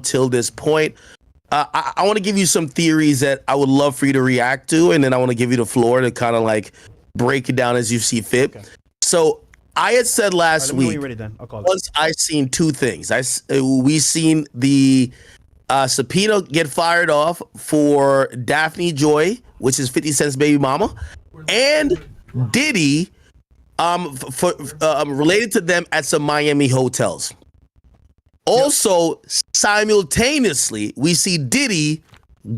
till this point. I want to give you some theories that I would love for you to react to, and then I want to give you the floor to kind of like break it down as you see fit. Okay. So I had said last week, once I seen two things. We seen the subpoena get fired off for Daphne Joy, which is 50 Cent's baby mama, and Diddy related to them at some Miami hotels. Also, simultaneously, we see Diddy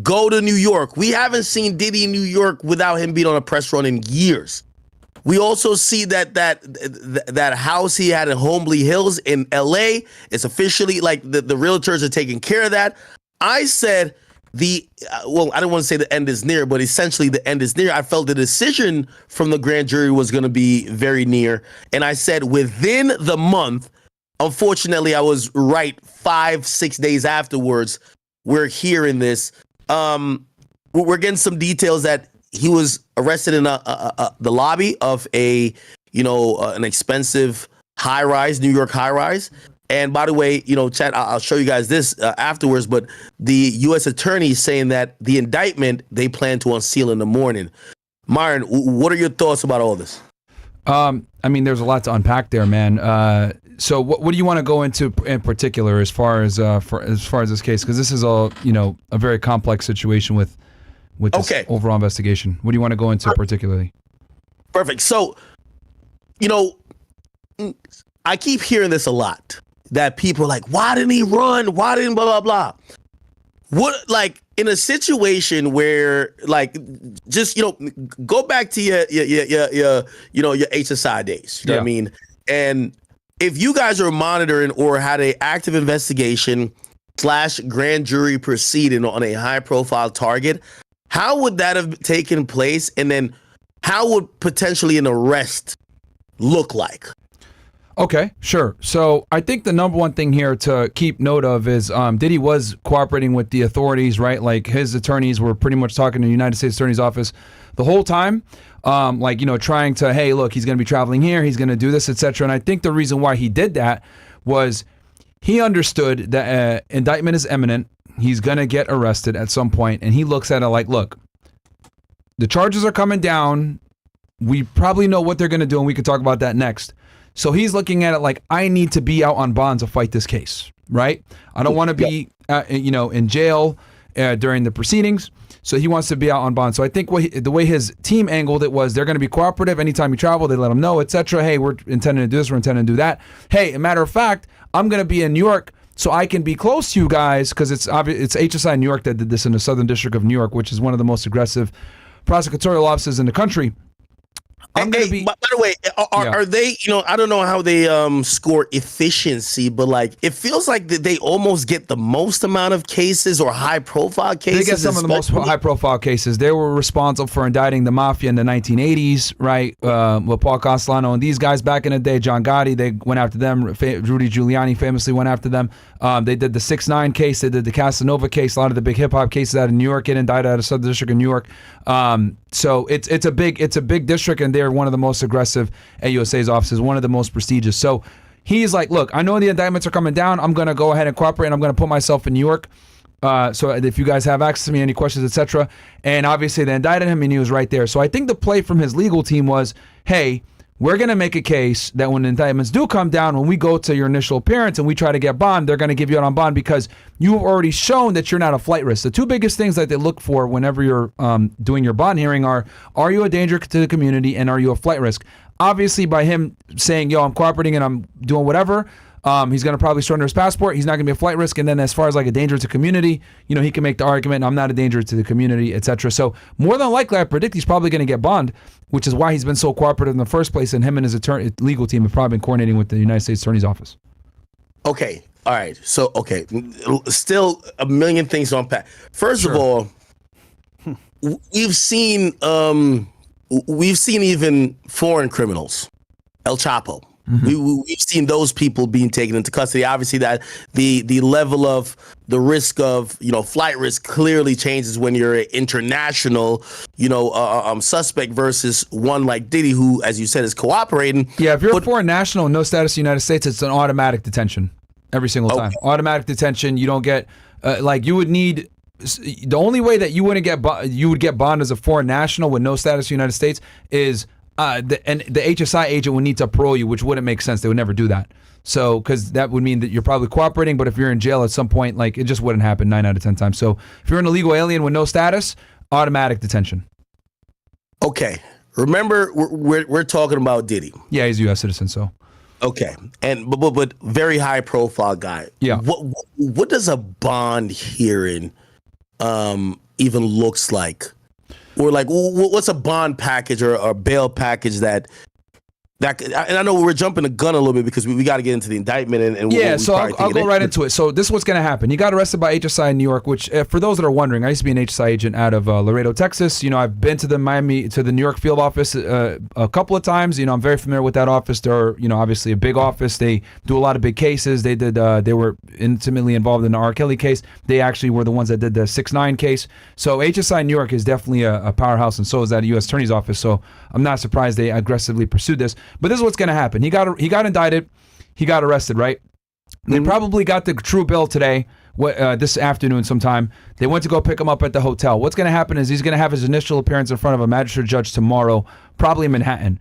go to New York. We haven't seen Diddy in New York without him being on a press run in years. We also see that house he had in Homely Hills in LA. It's officially like the realtors are taking care of that. I said I don't want to say the end is near, but essentially the end is near. I felt the decision from the grand jury was going to be very near. And I said within the month. Unfortunately, I was right 5-6 days afterwards. We're hearing this. We're getting some details that he was arrested in the lobby of an expensive high-rise, New York high-rise. And by the way, Chad, I'll show you guys this afterwards, but the U.S. attorney is saying that the indictment they plan to unseal in the morning. Myron, what are your thoughts about all this? I mean, there's a lot to unpack there, man. So what do you want to go into in particular as far as this case? Because this is a very complex situation with this overall investigation. What do you want to go into particularly? Perfect. So, I keep hearing this a lot, that people are like, why didn't he run? Why didn't blah, blah, blah? What, like, in a situation where, like, just, go back to your HSI days, you know what I mean? And if you guys are monitoring or had an active investigation / grand jury proceeding on a high profile target, how would that have taken place? And then how would potentially an arrest look like? Okay, sure. So I think the number one thing here to keep note of is Diddy was cooperating with the authorities, right? Like his attorneys were pretty much talking to the United States Attorney's Office the whole time. Trying to, hey, look, he's going to be traveling here, he's going to do this, etc. And I think the reason why he did that was he understood that indictment is imminent. He's going to get arrested at some point, and he looks at it like, look, the charges are coming down. We probably know what they're going to do, and we could talk about that next. So he's looking at it like, I need to be out on bond to fight this case, right? I don't want to be, in jail during the proceedings. So he wants to be out on bond. So I think the way his team angled it was they're going to be cooperative. Anytime you travel, they let him know, etc. Hey, we're intending to do this. We're intending to do that. Hey, a matter of fact, I'm going to be in New York so I can be close to you guys, because it's HSI New York that did this in the Southern District of New York, which is one of the most aggressive prosecutorial offices in the country. By the way, are they, I don't know how they score efficiency, but like it feels like that they almost get the most amount of cases or high profile cases. They get some of the most high profile cases. They were responsible for indicting the mafia in the 1980s, right? With Paul Castellano and these guys back in the day, John Gotti, they went after them. Rudy Giuliani famously went after them. They did the 6ix9ine case. They did the Casanova case. A lot of the big hip hop cases out of New York get indicted out of Southern District of New York. So it's a big district, and they're one of the most aggressive at USA's offices, one of the most prestigious. So he's like, look, I know the indictments are coming down. I'm going to go ahead and cooperate, and I'm going to put myself in New York. So if you guys have access to me, any questions, etc. And obviously they indicted him, and he was right there. So I think the play from his legal team was, hey, we're going to make a case that when indictments do come down, when we go to your initial appearance and we try to get bond, they're going to give you out on bond because you've already shown that you're not a flight risk. The two biggest things that they look for whenever you're doing your bond hearing are you a danger to the community, and are you a flight risk? Obviously, by him saying, yo, I'm cooperating and I'm doing whatever, he's going to probably surrender his passport. He's not going to be a flight risk. And then as far as like a danger to community, he can make the argument, I'm not a danger to the community, etc. So more than likely, I predict he's probably going to get bond, which is why he's been so cooperative in the first place. And him and his legal team have probably been coordinating with the United States Attorney's Office. Okay. All right. So, okay. Still a million things to unpack. First of all, we've seen even foreign criminals, El Chapo. Mm-hmm. We've seen those people being taken into custody. Obviously, that the level of the risk of flight risk clearly changes when you're an international suspect versus one like Diddy, who, as you said, is cooperating. Yeah, if you're a foreign national and no status in the United States, it's an automatic detention. every single time. Automatic detention. You don't get you would need. The only way that you wouldn't get you would get bond as a foreign national with no status in the United States is the HSI agent would need to parole you, which wouldn't make sense. They would never do that. So, because that would mean that you're probably cooperating, but if you're in jail at some point, like, it just wouldn't happen 9 out of 10 times. So, if you're an illegal alien with no status, automatic detention. Okay. Remember, we're talking about Diddy. Yeah, he's a U.S. citizen, so. Okay. And but very high profile guy. Yeah. What does a bond hearing even looks like? Or like, what's a bond package or a bail package that and I know we're jumping the gun a little bit because we got to get into the indictment and yeah, so I'll go right into it. So this is what's going to happen. He got arrested by HSI in New York, which for those that are wondering, I used to be an HSI agent out of Laredo, Texas. You know, I've been to the New York field office a couple of times. You know, I'm very familiar with that office. They're, you know, obviously a big office. They do a lot of big cases. They were intimately involved in the R. Kelly case. They actually were the ones that did the 6ix9ine case. So HSI in New York is definitely a powerhouse, and so is that U.S. Attorney's Office. So I'm not surprised they aggressively pursued this. But this is what's going to happen. He got indicted. He got arrested, right? They probably got the true bill today, this afternoon sometime. They went to go pick him up at the hotel. What's going to happen is he's going to have his initial appearance in front of a magistrate judge tomorrow, probably in Manhattan.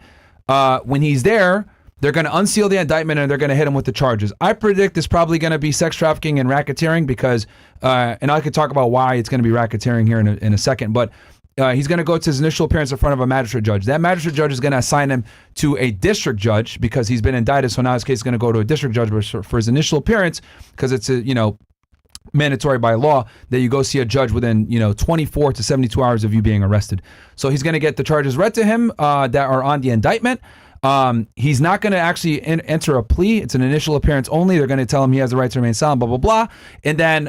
When he's there, they're going to unseal the indictment and they're going to hit him with the charges. I predict it's probably going to be sex trafficking and racketeering because, and I could talk about why it's going to be racketeering here in a second, but he's going to go to his initial appearance in front of a magistrate judge. That magistrate judge is going to assign him to a district judge because he's been indicted. So now his case is going to go to a district judge for his initial appearance because it's mandatory by law that you go see a judge within 24 to 72 hours of you being arrested. So he's going to get the charges read to him that are on the indictment. He's not going to actually enter a plea. It's an initial appearance only. They're going to tell him he has the right to remain silent, blah, blah, blah. And then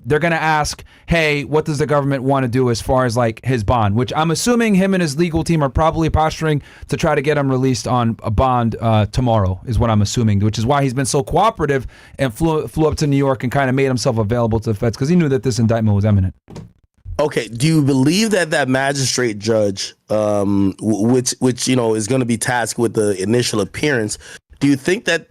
they're going to ask, hey, what does the government want to do as far as like his bond, which I'm assuming him and his legal team are probably posturing to try to get him released on a bond tomorrow is what I'm assuming, which is why he's been so cooperative and flew up to New York and kind of made himself available to the feds because he knew that this indictment was imminent. Okay, do you believe that magistrate judge, which is going to be tasked with the initial appearance, do you think that,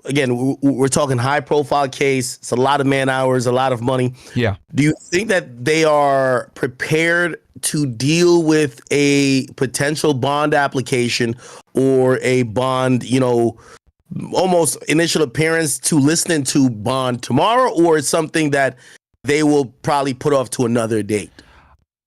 again, we're talking high profile case, it's a lot of man hours, a lot of money. Yeah. Do you think that they are prepared to deal with a potential bond application or a bond, almost initial appearance to listening to bond tomorrow, or it's something that they will probably put off to another date?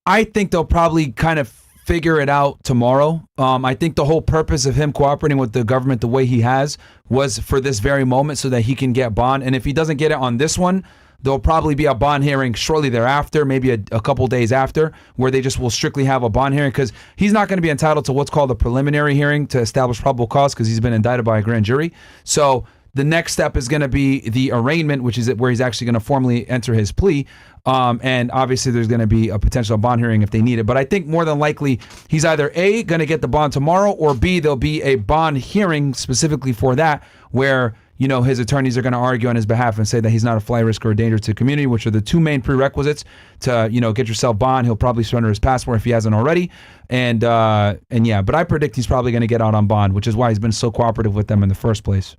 I think they'll probably kind of figure it out tomorrow. I think the whole purpose of him cooperating with the government the way he has was for this very moment so that he can get bond. And if he doesn't get it on this one, there'll probably be a bond hearing shortly thereafter, maybe a couple days after, where they just will strictly have a bond hearing because he's not going to be entitled to what's called a preliminary hearing to establish probable cause because he's been indicted by a grand jury. So the next step is going to be the arraignment, which is where he's actually going to formally enter his plea. And obviously there's going to be a potential bond hearing if they need it. But I think more than likely he's either A, going to get the bond tomorrow, or B, there'll be a bond hearing specifically for that where, his attorneys are going to argue on his behalf and say that he's not a flight risk or a danger to the community, which are the two main prerequisites to, get yourself bond. He'll probably surrender his passport if he hasn't already. And yeah, but I predict he's probably going to get out on bond, which is why he's been so cooperative with them in the first place.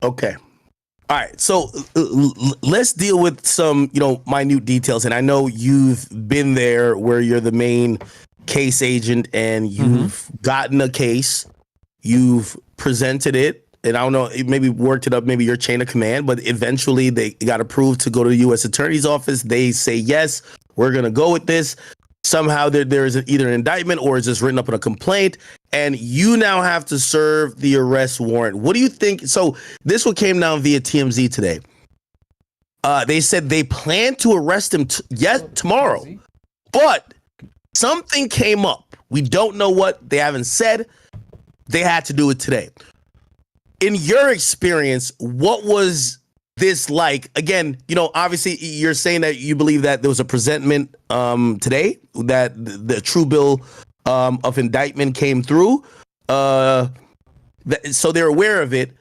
Okay. All right. So let's deal with some, minute details. And I know you've been there where you're the main case agent and you've gotten a case, you've presented it, and I don't know, maybe worked it up, maybe your chain of command, but eventually they got approved to go to the U.S. Attorney's Office. They say, yes, we're going to go with this. Somehow there is either an indictment or it's just written up in a complaint, and you now have to serve the arrest warrant. What do you think? So this one came down via TMZ today. They said they plan to arrest him tomorrow, but something came up. We don't know what. They haven't said. They had to do it today. In your experience, what was this like? Again, obviously you're saying that you believe that there was a presentment today, that the true bill of indictment came through. So they're aware of it.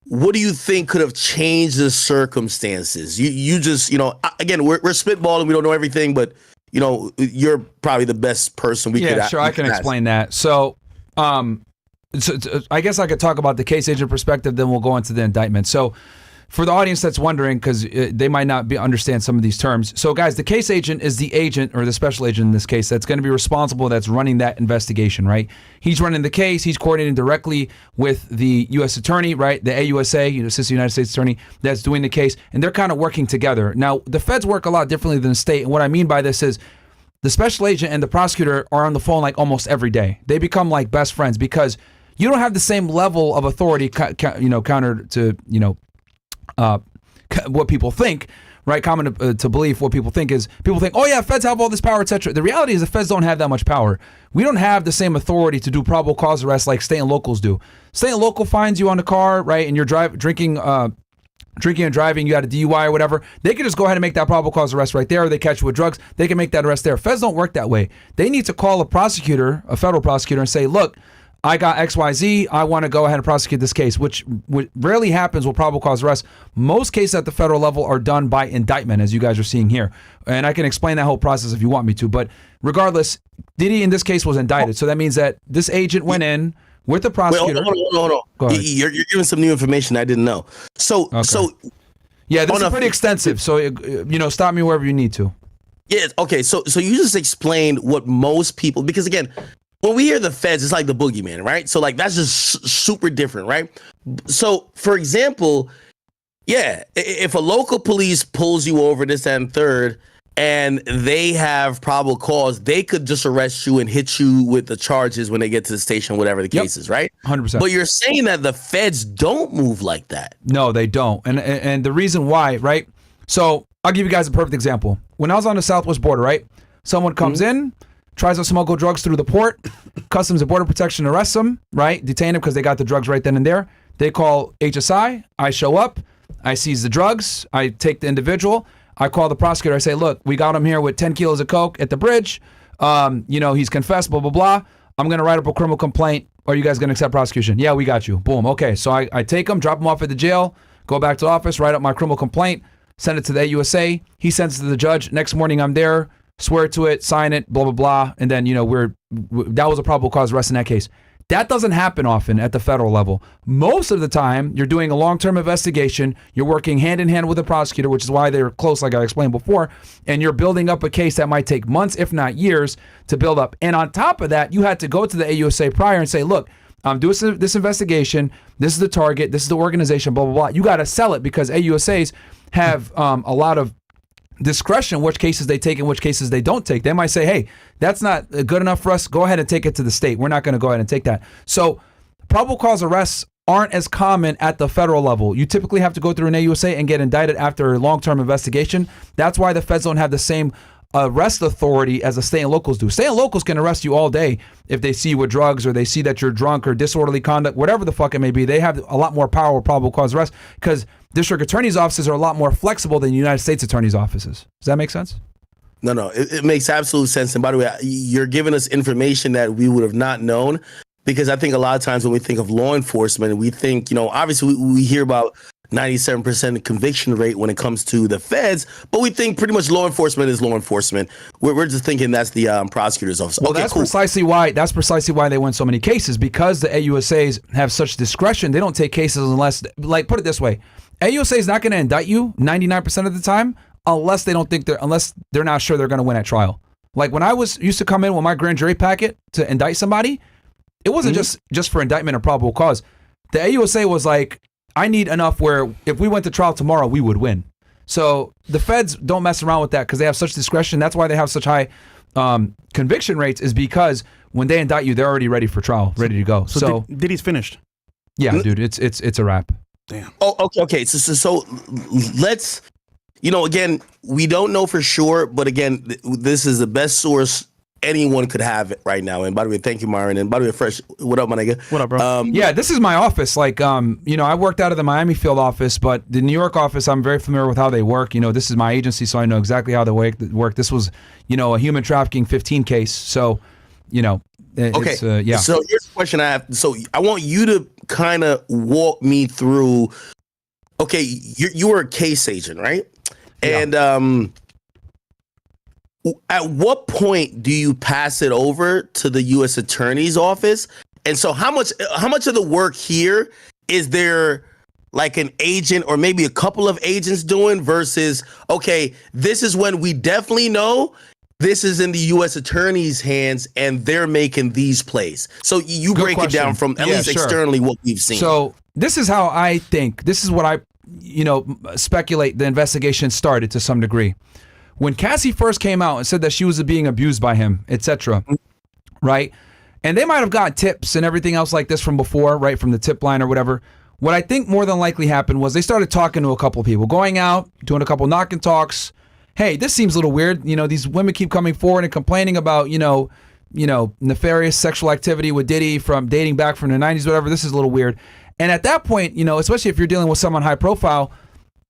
What do you think could have changed the circumstances? You just, again, we're spitballing. We don't know everything, but, you're probably the best person we could ask. Yeah, sure. I can explain that. So, I guess I could talk about the case agent perspective, then we'll go into the indictment. So, for the audience that's wondering, because they might not understand some of these terms. So, guys, the case agent is the agent, or the special agent in this case, that's going to be responsible, that's running that investigation, right? He's running the case. He's coordinating directly with the U.S. attorney, right? The AUSA, Assistant United States Attorney, that's doing the case, and they're kind of working together. Now, the feds work a lot differently than the state, and what I mean by this is the special agent and the prosecutor are on the phone like almost every day. They become like best friends because you don't have the same level of authority, counter to, what people think, right? Common to belief, what people think is, people think, oh yeah, feds have all this power, etc. The reality is the feds don't have that much power. We don't have the same authority to do probable cause arrests like state and locals do. State and local finds you on the car, right? And you're drinking and driving, you got a DUI or whatever. They can just go ahead and make that probable cause arrest right there. Or they catch you with drugs. They can make that arrest there. Feds don't work that way. They need to call a prosecutor, a federal prosecutor, and say, look, I got XYZ. I want to go ahead and prosecute this case, which rarely happens with probable cause arrest. Most cases at the federal level are done by indictment, as you guys are seeing here. And I can explain that whole process if you want me to. But regardless, Diddy in this case was indicted. So that means that this agent went in with the prosecutor. Wait, hold on. Go ahead. You're giving some new information I didn't know. Yeah, this is pretty extensive. So, stop me wherever you need to. Yeah, okay. So you just explained what most people, because again, when we hear the feds, it's like the boogeyman, right? So like that's just super different, right? So for example, yeah, if a local police pulls you over this and third, and they have probable cause, they could just arrest you and hit you with the charges when they get to the station, whatever the case is, right? 100%. But you're saying that the feds don't move like that. No, they don't. And the reason why, right? So I'll give you guys a perfect example. When I was on the southwest border, right? Someone comes in, tries to smuggle drugs through the port. Customs and Border Protection arrests them, right? Detain them because they got the drugs right then and there. They call HSI. I show up. I seize the drugs. I take the individual. I call the prosecutor. I say, look, we got him here with 10 kilos of coke at the bridge. He's confessed, blah, blah, blah. I'm going to write up a criminal complaint. Are you guys going to accept prosecution? Yeah, we got you. Boom. Okay. So I take him, drop him off at the jail, go back to the office, write up my criminal complaint, send it to the AUSA. He sends it to the judge. Next morning, I'm there. Swear to it, sign it, blah, blah, blah. And then, that was a probable cause arrest in that case. That doesn't happen often at the federal level. Most of the time, you're doing a long-term investigation. You're working hand in hand with the prosecutor, which is why they're close, like I explained before. And you're building up a case that might take months, if not years, to build up. And on top of that, you had to go to the AUSA prior and say, look, I'm doing this investigation. This is the target. This is the organization, blah, blah, blah. You got to sell it because AUSAs have a lot of discretion which cases they take and which cases they don't take. They might say, hey, that's not good enough for us. Go ahead and take it to the state. We're not going to go ahead and take that. So probable cause arrests aren't as common at the federal level. You typically have to go through an AUSA and get indicted after a long-term investigation. That's why the feds don't have the same arrest authority as the state and locals do. State and locals can arrest you all day if they see you with drugs or they see that you're drunk or disorderly conduct, whatever the fuck it may be. They have a lot more power with probable cause arrest because district attorney's offices are a lot more flexible than United States attorney's offices. Does that make sense? No, it makes absolute sense. And by the way, you're giving us information that we would have not known, because I think a lot of times when we think of law enforcement, we think, obviously we hear about 97% conviction rate when it comes to the feds, but we think pretty much law enforcement is law enforcement. We're just thinking that's the prosecutor's office. Well, that's cool. Precisely why they win so many cases, because the AUSAs have such discretion. They don't take cases unless, like, put it this way, AUSA is not going to indict you 99% of the time unless they're not sure they're going to win at trial. Like when I used to come in with my grand jury packet to indict somebody, it wasn't just for indictment or probable cause. The AUSA was like, I need enough where if we went to trial tomorrow, we would win. So the feds don't mess around with that because they have such discretion. That's why they have such high conviction rates, is because when they indict you, they're already ready for trial, ready to go. So Diddy's finished. Yeah, dude, it's a wrap. Damn. Oh, okay. So let's, again, we don't know for sure, but again, this is the best source anyone could have it right now. And by the way, thank you, Myron. And by the way, Fresh, what up, my nigga? What up, bro? Yeah, this is my office. Like, I worked out of the Miami field office, but the New York office, I'm very familiar with how they work. This is my agency, so I know exactly how they work. This was, a human trafficking 15 case. So, okay. Yeah. So here's the question I have. So I want you to kind of walk me through. Okay, you were a case agent, right? Yeah. And at what point do you pass it over to the U.S. Attorney's office? And so how much of the work here is there like an agent or maybe a couple of agents doing versus, okay, this is when we definitely know this is in the U.S. attorney's hands and they're making these plays. So you break it down from at least externally what we've seen. So this is how I think. This is what I, speculate the investigation started to some degree. When Cassie first came out and said that she was being abused by him, etc., right? And they might have got tips and everything else like this from before, right? From the tip line or whatever. What I think more than likely happened was they started talking to a couple of people, going out, doing a couple knock and talks. Hey, this seems a little weird. These women keep coming forward and complaining about, nefarious sexual activity with Diddy from dating back from the 90s, whatever. This is a little weird. And at that point, especially if you're dealing with someone high profile,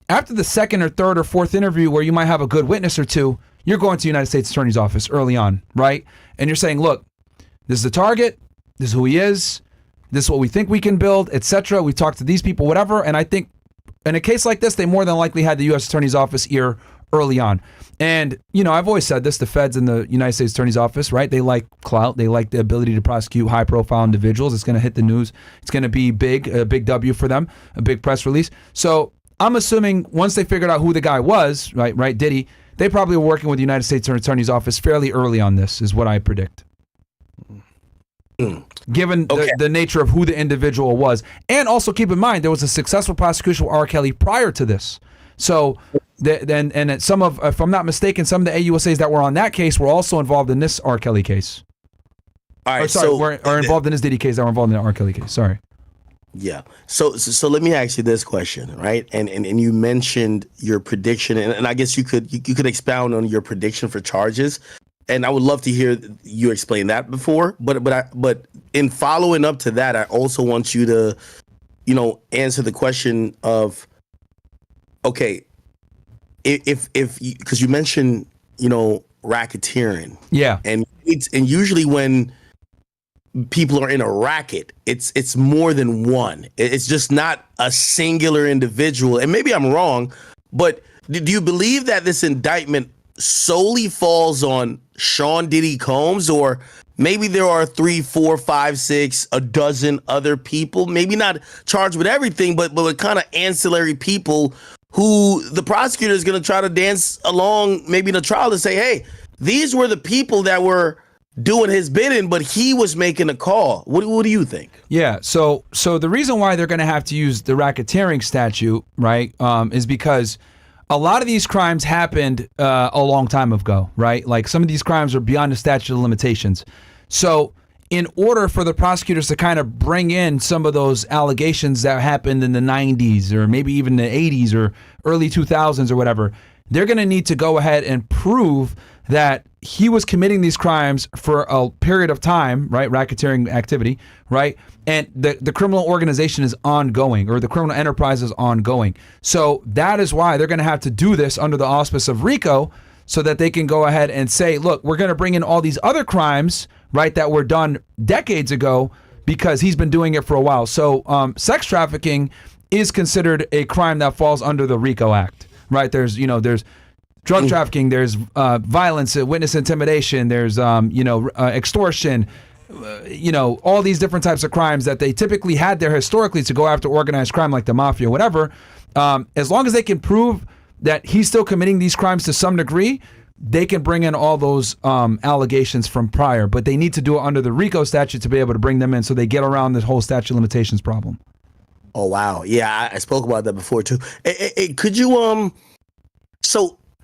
after the second or third or fourth interview where you might have a good witness or two, you're going to the United States Attorney's Office early on, right? And you're saying, look, this is the target. This is who he is. This is what we think we can build, etc. We talked to these people, whatever. And I think in a case like this, they more than likely had the U.S. Attorney's Office ear early on. And, I've always said this, the feds and the United States Attorney's Office, right? They like clout. They like the ability to prosecute high-profile individuals. It's going to hit the news. It's going to be big, a big W for them, a big press release. So I'm assuming once they figured out who the guy was, right, Diddy, they probably were working with the United States Attorney's Office fairly early on this, is what I predict. Given the nature of who the individual was. And also keep in mind, there was a successful prosecution with R. Kelly prior to this. So, some of, if I'm not mistaken, some of the AUSAs that were on that case were also involved in this R. Kelly case. All right, are involved in this Diddy case that were involved in the R. Kelly case. Sorry. Yeah. So let me ask you this question, right? And you mentioned your prediction, and I guess you could expound on your prediction for charges. And I would love to hear you explain that before. But in following up to that, I also want you to, answer the question of, okay, if because you mentioned, racketeering. Yeah. And usually when people are in a racket, it's more than one. It's just not a singular individual. And maybe I'm wrong, but do you believe that this indictment solely falls on Sean Diddy Combs, or maybe there are 3, 4, 5, 6, a dozen other people, maybe not charged with everything, but with kind of ancillary people who the prosecutor is going to try to dance along, maybe in a trial, to say, hey, these were the people that were doing his bidding, but he was making a call. What do you think? Yeah, so the reason why they're going to have to use the racketeering statute, right, is because a lot of these crimes happened a long time ago, right? Like some of these crimes are beyond the statute of limitations. So in order for the prosecutors to kind of bring in some of those allegations that happened in the 90s or maybe even the 80s or early 2000s or whatever, they're going to need to go ahead and prove that he was committing these crimes for a period of time, right? Racketeering activity, right? And the criminal organization is ongoing, or the criminal enterprise is ongoing. So that is why they're going to have to do this under the auspice of RICO, so that they can go ahead and say, look, we're going to bring in all these other crimes, right, that were done decades ago, because he's been doing it for a while. So sex trafficking is considered a crime that falls under the RICO Act, right? There's drug trafficking, there's violence, witness intimidation, there's extortion, all these different types of crimes that they typically had there historically to go after organized crime like the mafia, whatever. As long as they can prove that he's still committing these crimes to some degree, they can bring in all those allegations from prior, but they need to do it under the RICO statute to be able to bring them in, so they get around this whole statute of limitations problem. Oh, wow. Yeah, I spoke about that before too. Could you,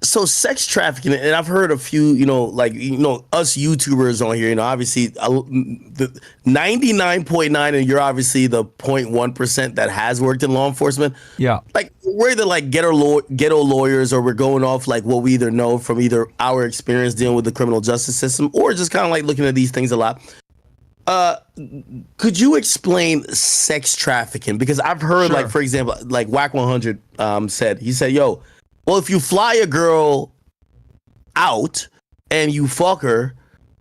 so sex trafficking, and I've heard a few, us YouTubers on here, obviously the 99.9, and you're obviously the 0.1% that has worked in law enforcement. Yeah. Like we're either like ghetto lawyers, or we're going off like what we either know from either our experience dealing with the criminal justice system, or just kind of like looking at these things a lot. Could you explain sex trafficking? Because I've heard, Sure. like, for example, like Whack 100 said, yo, well, if you fly a girl out and you fuck her,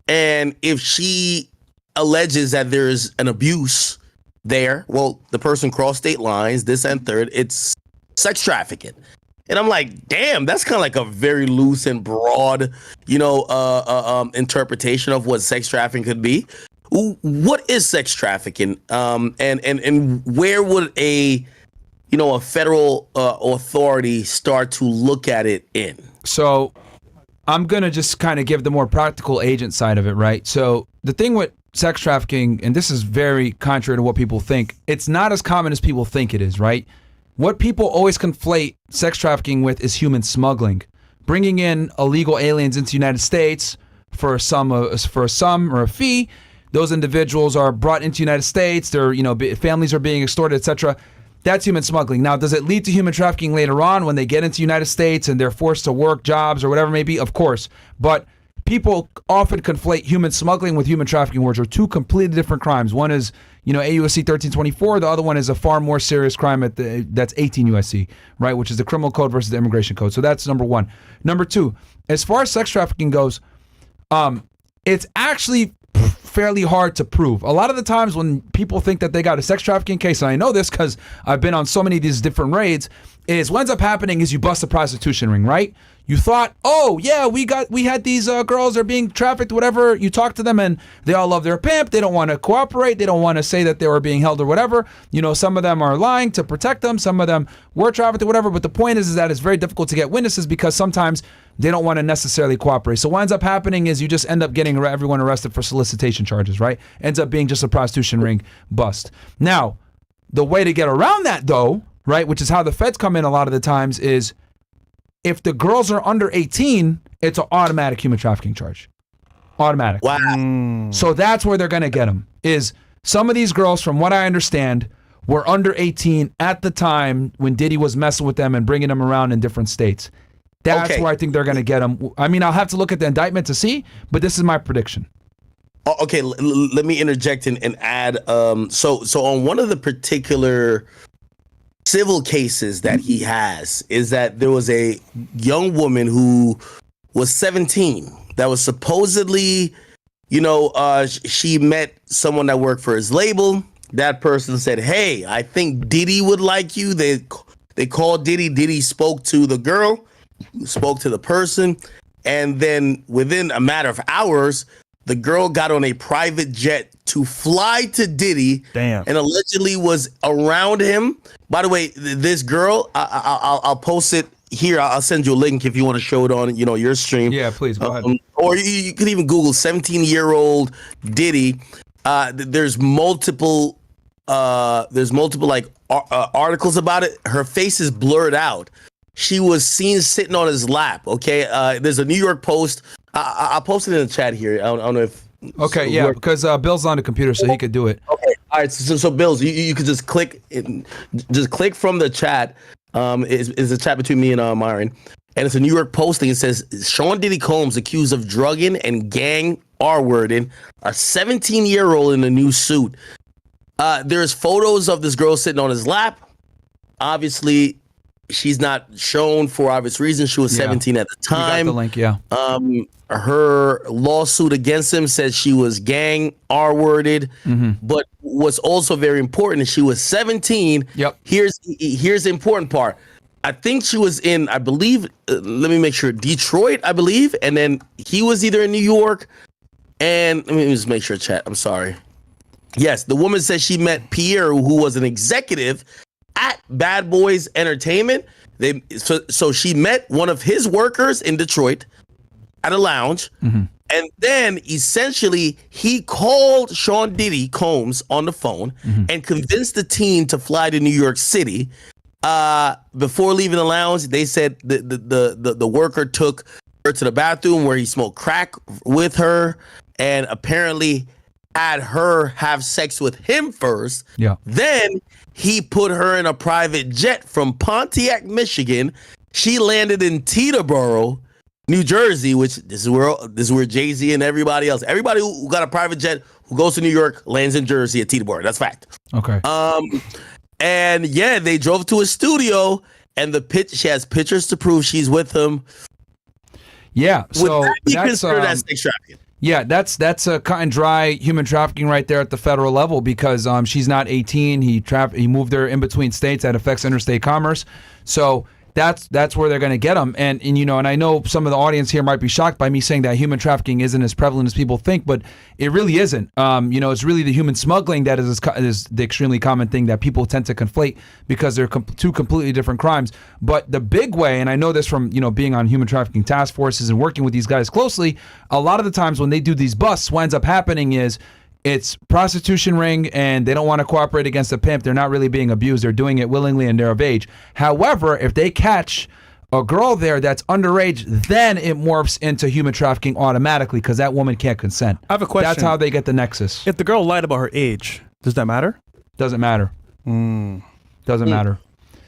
and if she alleges that there's an abuse there, well, the person crossed state lines, this and third, it's sex trafficking. And I'm like, damn, that's kind of like a very loose and broad, interpretation of what sex trafficking could be. What is sex trafficking? And where would a a federal authority start to look at it in? So I'm going to just kind of give the more practical agent side of it, right? So the thing with sex trafficking, and this is very contrary to what people think, it's not as common as people think it is, right? What people always conflate sex trafficking with is human smuggling. Bringing in illegal aliens into the United States for a sum or a fee. Those individuals are brought into the United States. Their families are being extorted, etc. That's human smuggling. Now, does it lead to human trafficking later on when they get into the United States and they're forced to work jobs or whatever it may be? Of course. But people often conflate human smuggling with human trafficking, which are two completely different crimes. One is, AUSC 1324. The other one is a far more serious crime that's 18 USC, right? Which is the criminal code versus the immigration code. So that's number one. Number two, as far as sex trafficking goes, it's actually fairly hard to prove. A lot of the times when people think that they got a sex trafficking case, and I know this because I've been on so many of these different raids, is what ends up happening is you bust a prostitution ring, right? You thought, oh yeah, we had these girls are being trafficked, whatever. You talk to them and they all love their pimp. They don't want to cooperate. They don't want to say that they were being held or whatever. Some of them are lying to protect them. Some of them were trafficked or whatever. But the point is that it's very difficult to get witnesses because sometimes they don't want to necessarily cooperate. So what ends up happening is you just end up getting everyone arrested for solicitation charges, right? Ends up being just a prostitution ring bust. Now, the way to get around that though, right, which is how the feds come in a lot of the times, is if the girls are under 18, it's an automatic human trafficking charge. Automatic. Wow. So that's where they're going to get them. Is some of these girls, from what I understand, were under 18 at the time when Diddy was messing with them and bringing them around in different states. That's where I think they're going to get them. I mean, I'll have to look at the indictment to see, but this is my prediction. Okay, let me interject and add. So on one of the particular civil cases that he has is that there was a young woman who was 17 that was supposedly, she met someone that worked for his label. That person said, "Hey, I think Diddy would like you." They called Diddy. Diddy spoke to the girl, spoke to the person, and then within a matter of hours, the girl got on a private jet to fly to Diddy. Damn. And allegedly was around him. By the way, this girl, I'll post it here. I'll send you a link if you want to show it on your stream. Yeah, please go ahead. Or you could even Google 17-year-old Diddy. There's multiple articles about it. Her face is blurred out. She was seen sitting on his lap. Okay, there's a New York Post. I'll post it in the chat here. I don't know if. Okay, yeah, because Bill's on the computer, so he could do it. Okay, all right. So Bills, you could just click from the chat. It's a chat between me and Myron, and it's a New York Post thing. It says Sean Diddy Combs accused of drugging and gang R-wording a 17-year-old in a new suit. There's photos of this girl sitting on his lap. Obviously, she's not shown for obvious reasons. She was 17 at the time. You got the link, yeah. Her lawsuit against him says she was gang R-worded, but what's also very important is she was 17. Yep. Here's the important part. I think she was in, I believe, let me make sure, Detroit, I believe, and then he was either in New York, and let me just make sure, chat, I'm sorry. Yes, the woman says she met Pierre, who was an executive at Bad Boys Entertainment. So she met one of his workers in Detroit at a lounge, and then essentially he called Sean Diddy Combs on the phone and convinced the teen to fly to New York City. Before leaving the lounge, they said the worker took her to the bathroom where he smoked crack with her, and apparently had her have sex with him first. Yeah. Then he put her in a private jet from Pontiac, Michigan. She landed in Teterboro, New Jersey, which this is where Jay-Z and everybody who got a private jet who goes to New York lands in Jersey at Teterboro. That's fact. Okay. And yeah, they drove to his studio, and she has pictures to prove she's with him. Yeah. So would that be that's considered as sex trafficking? Yeah, that's a cut and dry human trafficking right there at the federal level because she's not 18. He moved her in between states. That affects interstate commerce. So that's where they're going to get them. And and I know some of the audience here might be shocked by me saying that human trafficking isn't as prevalent as people think, but it really isn't. It's really the human smuggling that is the extremely common thing that people tend to conflate because they're two completely different crimes. But the big way, and I know this from being on human trafficking task forces and working with these guys closely, a lot of the times when they do these busts, what ends up happening is it's prostitution ring and they don't want to cooperate against the pimp. They're not really being abused. They're doing it willingly and they're of age. However, if they catch a girl there that's underage, then it morphs into human trafficking automatically because that woman can't consent. I have a question. That's how they get the nexus. If the girl lied about her age, does that matter? Doesn't matter. Doesn't matter.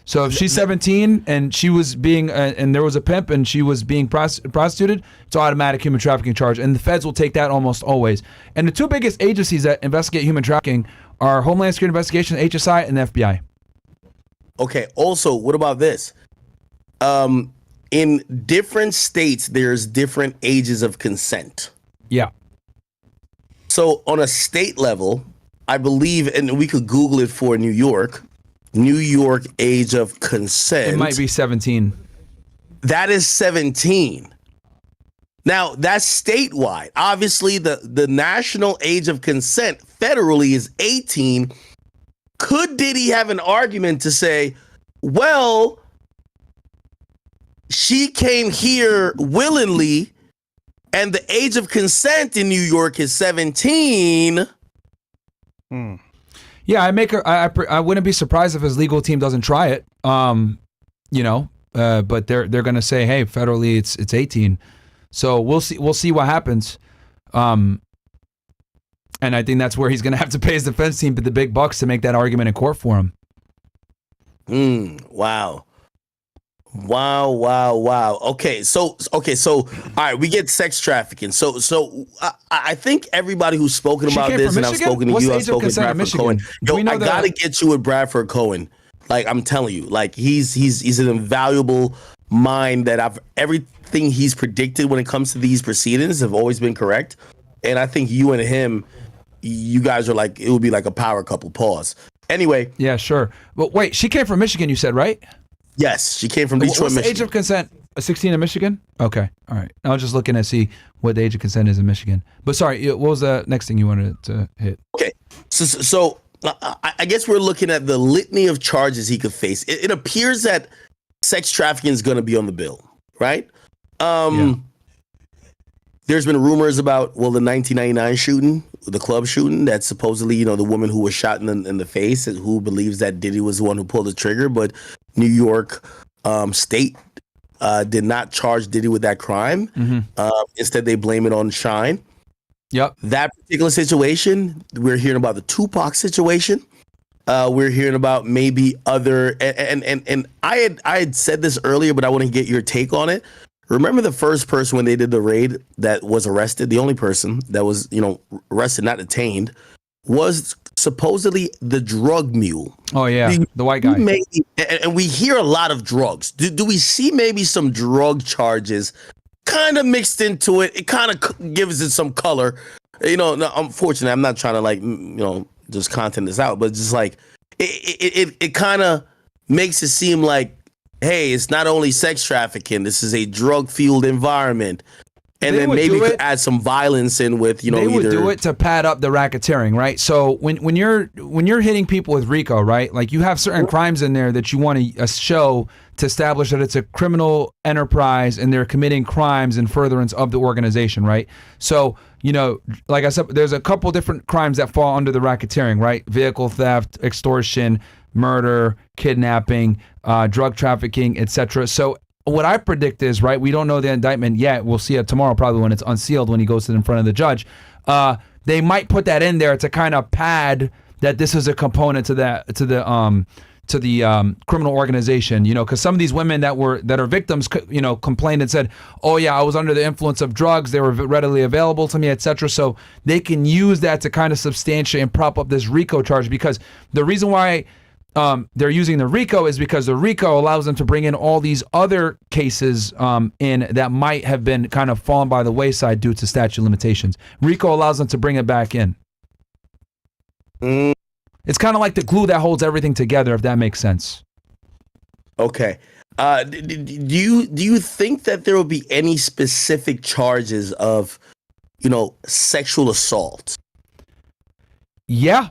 So if she's 17 and she was being, and there was a pimp and she was being prostituted, it's automatic human trafficking charge. And the feds will take that almost always. And the two biggest agencies that investigate human trafficking are Homeland Security Investigation, HSI, and the FBI. Okay. Also, what about this? In different states, there's different ages of consent. Yeah. So on a state level, I believe, and we could Google it for New York age of consent. It might be 17. That is 17. Now, that's statewide. Obviously, the national age of consent federally is 18. Could Diddy have an argument to say, well, she came here willingly and the age of consent in New York is 17? Yeah, I wouldn't be surprised if his legal team doesn't try it. But they're going to say, hey, federally it's 18. So we'll see what happens. And I think that's where he's going to have to pay his defense team the big bucks to make that argument in court for him. Wow. Okay, so all right, we get sex trafficking. So I think everybody who's spoken about this, and I've spoken to you, I've spoken to Bradford Cohen. I gotta get you with Bradford Cohen. Like I'm telling you, like he's an invaluable mind that everything he's predicted when it comes to these proceedings have always been correct. And I think you and him, you guys are like, it would be like a power couple. Pause. Anyway. Yeah, sure. But wait, she came from Michigan, you said, right? Yes, she came from Detroit, What's the Michigan. age of consent? 16 in Michigan? Okay, all right. I was just looking to see what the age of consent is in Michigan. But sorry, what was the next thing you wanted to hit? Okay, so I guess we're looking at the litany of charges he could face. It appears that sex trafficking is going to be on the bill, right? Yeah. There's been rumors about, the 1999 shooting, the club shooting, that supposedly, the woman who was shot in the face, who believes that Diddy was the one who pulled the trigger, but New York state did not charge Diddy with that crime. Instead, they blame it on Shine. Yep. That particular situation, we're hearing about the Tupac situation. We're hearing about maybe other, and I had said this earlier, but I want to get your take on it. Remember the first person when they did the raid that was arrested, the only person that was, arrested, not detained, was supposedly the drug mule. Oh, yeah, the white guy. And we hear a lot of drugs. Do we see maybe some drug charges kind of mixed into it? It kind of gives it some color. No, unfortunately, I'm not trying to just content this out, but just like it kind of makes it seem like, hey, it's not only sex trafficking. This is a drug-fueled environment. And then maybe you could add some violence in with, they would do it to pad up the racketeering, right? So when you're hitting people with RICO, right? Like you have certain crimes in there that you want to show to establish that it's a criminal enterprise and they're committing crimes in furtherance of the organization, right? So, like I said, there's a couple different crimes that fall under the racketeering, right? Vehicle theft, extortion, murder, kidnapping, drug trafficking, etc. So what I predict is, right, we don't know the indictment yet. We'll see it tomorrow probably when it's unsealed, when he goes in front of the judge. They might put that in there to kind of pad that this is a component to the criminal organization, because some of these women that are victims, complained and said, oh yeah, I was under the influence of drugs. They were readily available to me, etc. So they can use that to kind of substantiate and prop up this RICO charge, because the reason why they're using the RICO is because the RICO allows them to bring in all these other cases in that might have been kind of fallen by the wayside due to statute of limitations. RICO allows them to bring it back in. It's kind of like the glue that holds everything together, if that makes sense. Okay. Do you think that there will be any specific charges of, sexual assault? Yeah,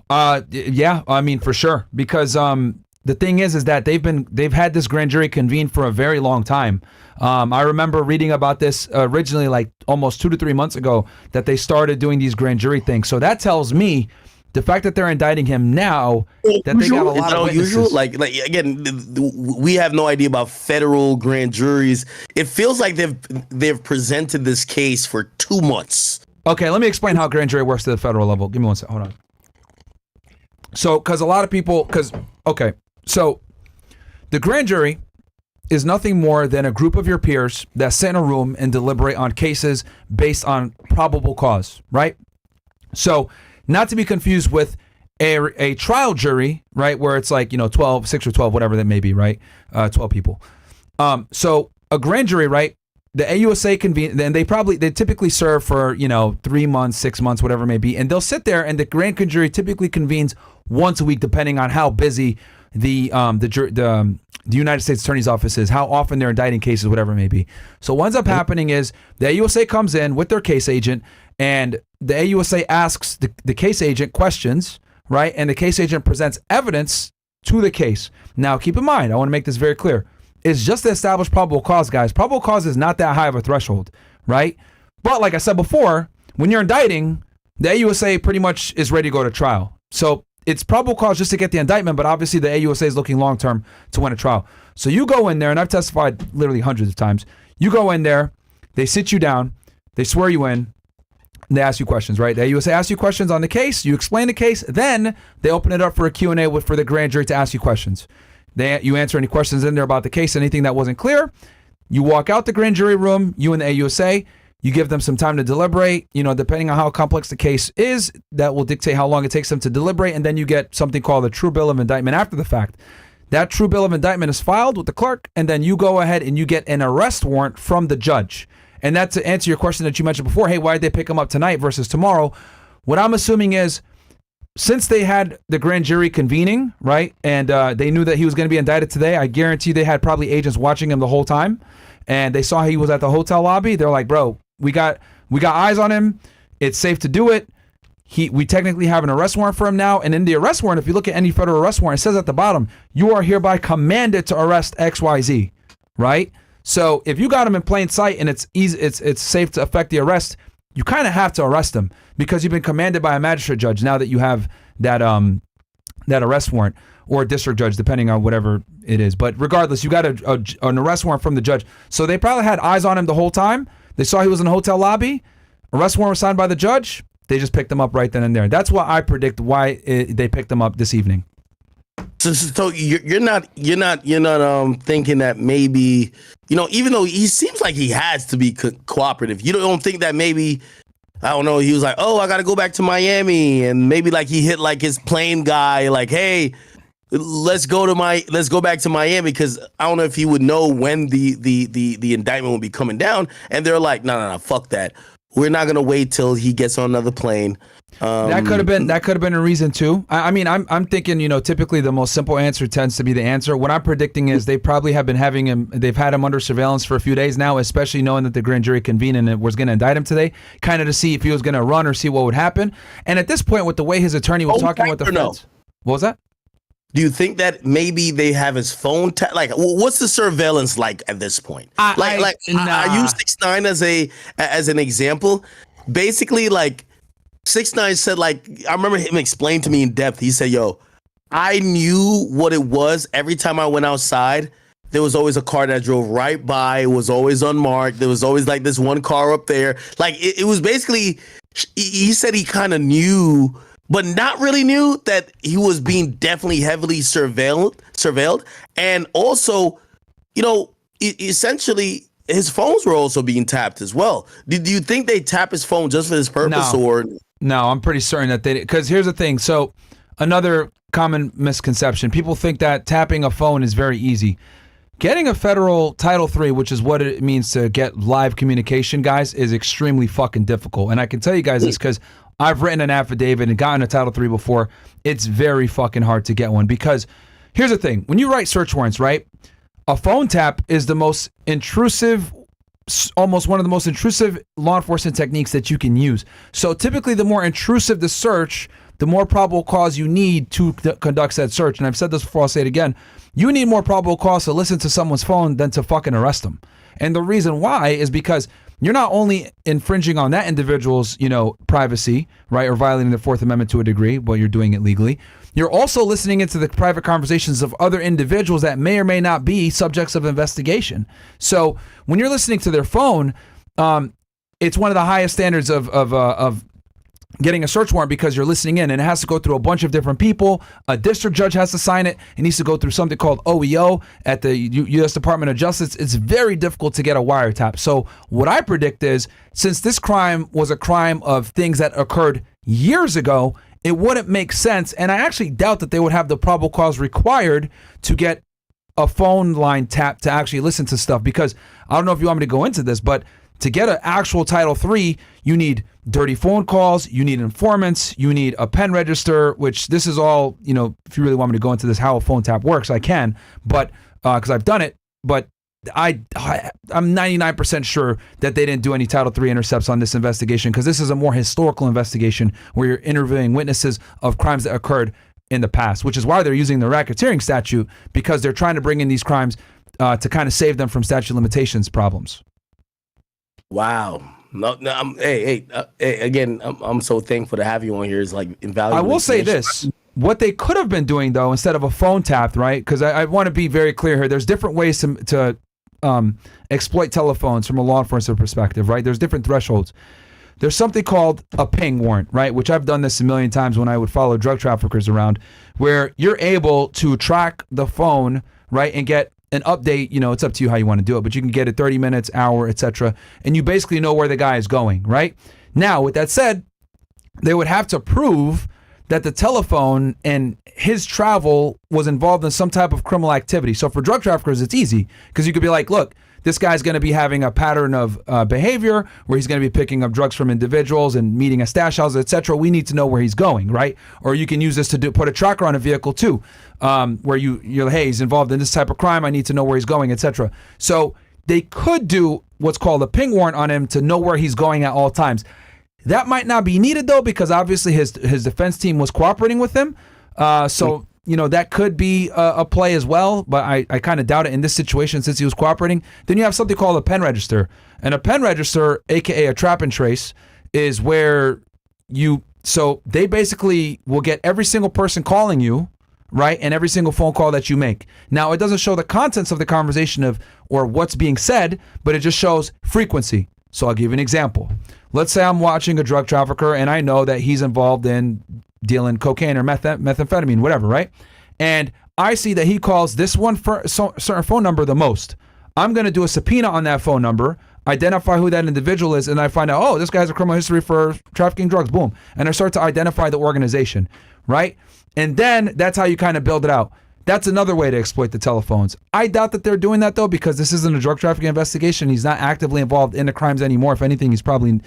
yeah. I mean, for sure, because the thing is that they've had this grand jury convened for a very long time. I remember reading about this originally, like almost 2 to 3 months ago, that they started doing these grand jury things. So that tells me the fact that they're indicting him now, that they got a lot of witnesses. Unusual? Like again, we have no idea about federal grand juries. It feels like they've presented this case for 2 months. Okay, let me explain how grand jury works to the federal level. Give me one second. Hold on. So, because a lot of people, so the grand jury is nothing more than a group of your peers that sit in a room and deliberate on cases based on probable cause, right? So, not to be confused with a trial jury, right, where it's like, 12, 6 or 12, whatever that may be, right? 12 people. So, a grand jury, right, the AUSA convene, and they typically serve for, 3 months, 6 months, whatever it may be, and they'll sit there, and the grand jury typically convenes once a week, depending on how busy the United States Attorney's Office is, how often they're indicting cases, whatever it may be. So what ends up happening is the AUSA comes in with their case agent, and the AUSA asks the case agent questions, right? And the case agent presents evidence to the case. Now, keep in mind, I want to make this very clear. It's just to establish probable cause, guys. Probable cause is not that high of a threshold, right? But like I said before, when you're indicting, the AUSA pretty much is ready to go to trial. So it's probable cause just to get the indictment, but obviously the AUSA is looking long-term to win a trial. So you go in there, and I've testified literally hundreds of times. You go in there, they sit you down, they swear you in, and they ask you questions, right? The AUSA asks you questions on the case, you explain the case, then they open it up for a Q&A for the grand jury to ask you questions. You answer any questions in there about the case, anything that wasn't clear. You walk out the grand jury room, you and the AUSA, you give them some time to deliberate, depending on how complex the case is, that will dictate how long it takes them to deliberate, and then you get something called a true bill of indictment after the fact. That true bill of indictment is filed with the clerk, and then you go ahead and you get an arrest warrant from the judge. And that's to answer your question that you mentioned before, hey, why did they pick him up tonight versus tomorrow? What I'm assuming is, since they had the grand jury convening, right, and they knew that he was going to be indicted today, I guarantee they had probably agents watching him the whole time, and they saw he was at the hotel lobby. They're like, bro, we got eyes on him. It's safe to do it. We technically have an arrest warrant for him now, and in the arrest warrant, if you look at any federal arrest warrant, it says at the bottom, you are hereby commanded to arrest XYZ, right? So if you got him in plain sight and it's easy, it's safe to effect the arrest, you kind of have to arrest him because you've been commanded by a magistrate judge now that you have that arrest warrant, or a district judge, depending on whatever it is. But regardless, you got an arrest warrant from the judge. So they probably had eyes on him the whole time. They saw he was in the hotel lobby. Arrest warrant was signed by the judge. They just picked him up right then and there. That's why I predict why they picked him up this evening. So you're not thinking that maybe, even though he seems like he has to be cooperative, you don't think that maybe, I don't know, he was like, oh, I got to go back to Miami, and maybe like he hit like his plane guy, like, hey, let's go back to Miami, because I don't know if he would know when the indictment would be coming down, and they're like, no, fuck that. We're not gonna wait till he gets on another plane. That could have been a reason too. I mean, I'm thinking, typically the most simple answer tends to be the answer. What I'm predicting is they probably have been having him. They've had him under surveillance for a few days now, especially knowing that the grand jury convened and it was going to indict him today, kind of to see if he was going to run or see what would happen. And at this point, with the way his attorney was talking with the feds, what was that? Do you think that maybe they have his phone? Like, what's the surveillance like at this point? I use 6ix9ine as an example. Basically, like 6ix9ine said, like, I remember him explain to me in depth. He said, "Yo, I knew what it was every time I went outside. There was always a car that drove right by. It was always unmarked. There was always like this one car up there. Like it was basically." He said he kind of knew, but not really knew that he was being definitely heavily surveilled. And also, essentially his phones were also being tapped as well. Do you think they tap his phone just for this purpose? No, I'm pretty certain that they did. Because here's the thing. So another common misconception, people think that tapping a phone is very easy. Getting a federal Title III, which is what it means to get live communication, guys, is extremely fucking difficult. And I can tell you guys this because I've written an affidavit and gotten a Title III before. It's very fucking hard to get one because here's the thing. When you write search warrants, right? a phone tap is the most intrusive, almost one of the most intrusive law enforcement techniques that you can use. So typically the more intrusive the search, the more probable cause you need to conduct said search. And I've said this before, I'll say it again. You need more probable cause to listen to someone's phone than to fucking arrest them. And the reason why is because you're not only infringing on that individual's, privacy, right, or violating the Fourth Amendment to a degree, but you're doing it legally. You're also listening into the private conversations of other individuals that may or may not be subjects of investigation. So when you're listening to their phone, it's one of the highest standards of getting a search warrant because you're listening in, and it has to go through a bunch of different people. A district judge has to sign it. It needs to go through something called OEO at the U.S. Department of Justice. It's very difficult to get a wiretap. So what I predict is, since this crime was a crime of things that occurred years ago, it wouldn't make sense, and I actually doubt that they would have the probable cause required to get a phone line tapped to actually listen to stuff, because I don't know if you want me to go into this, but to get an actual Title III, you need dirty phone calls, you need informants, you need a pen register, which this is all, if you really want me to go into this, how a phone tap works, I can, but because I've done it, but I'm 99% sure that they didn't do any Title III intercepts on this investigation, because this is a more historical investigation where you're interviewing witnesses of crimes that occurred in the past, which is why they're using the racketeering statute, because they're trying to bring in these crimes to kind of save them from statute of limitations problems. Wow. No, again, I'm so thankful to have you on here. It's like invaluable. I will say this. What they could have been doing, though, instead of a phone tap, right? Because I want to be very clear here. There's different ways to exploit telephones from a law enforcement perspective, right? There's different thresholds. There's something called a ping warrant, right? Which I've done this a million times when I would follow drug traffickers around, where you're able to track the phone, right, and get an update. It's up to you how you want to do it, but you can get it 30 minutes, hour, etc. And you basically know where the guy is going, right? Now, with that said, they would have to prove that the telephone and his travel was involved in some type of criminal activity. So for drug traffickers, it's easy, because you could be like, look, this guy's going to be having a pattern of behavior where he's going to be picking up drugs from individuals and meeting at stash houses, etc. We need to know where he's going, right? Or you can use this to put a tracker on a vehicle too, where you're like, hey, he's involved in this type of crime. I need to know where he's going, etc. So they could do what's called a ping warrant on him to know where he's going at all times. That might not be needed, though, because obviously his defense team was cooperating with him. So that could be a play as well, but I kind of doubt it in this situation since he was cooperating. Then you have something called a pen register. And a pen register, aka a trap and trace, is where so they basically will get every single person calling you, right, and every single phone call that you make. Now, it doesn't show the contents of the conversation or what's being said, but it just shows frequency. So I'll give you an example. Let's say I'm watching a drug trafficker and I know that he's involved in dealing cocaine or methamphetamine, whatever, right? And I see that he calls this one certain phone number the most. I'm going to do a subpoena on that phone number, identify who that individual is, and I find out, oh, this guy has a criminal history for trafficking drugs, boom. And I start to identify the organization, right? And then that's how you kind of build it out. That's another way to exploit the telephones. I doubt that they're doing that, though, because this isn't a drug trafficking investigation. He's not actively involved in the crimes anymore. If anything, he's probably,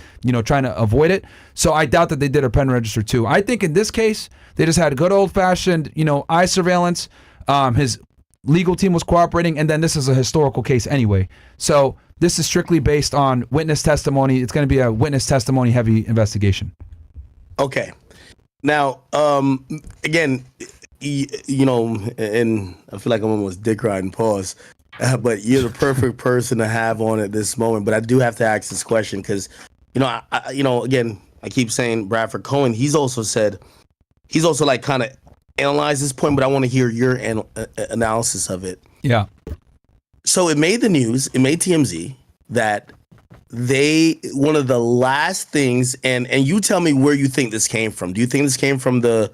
trying to avoid it. So I doubt that they did a pen register, too. I think in this case, they just had a good old-fashioned, eye surveillance. His legal team was cooperating, and then this is a historical case anyway. So this is strictly based on witness testimony. It's going to be a witness testimony-heavy investigation. Okay. Now, again, and I feel like I'm almost dick riding, pause, but you're the perfect person to have on at this moment. But I do have to ask this question because, again, I keep saying Bradford Cohen. He's also like kind of analyzed this point, but I want to hear your analysis of it. Yeah. So it made the news, it made TMZ that one of the last things, and you tell me where you think this came from. Do you think this came from the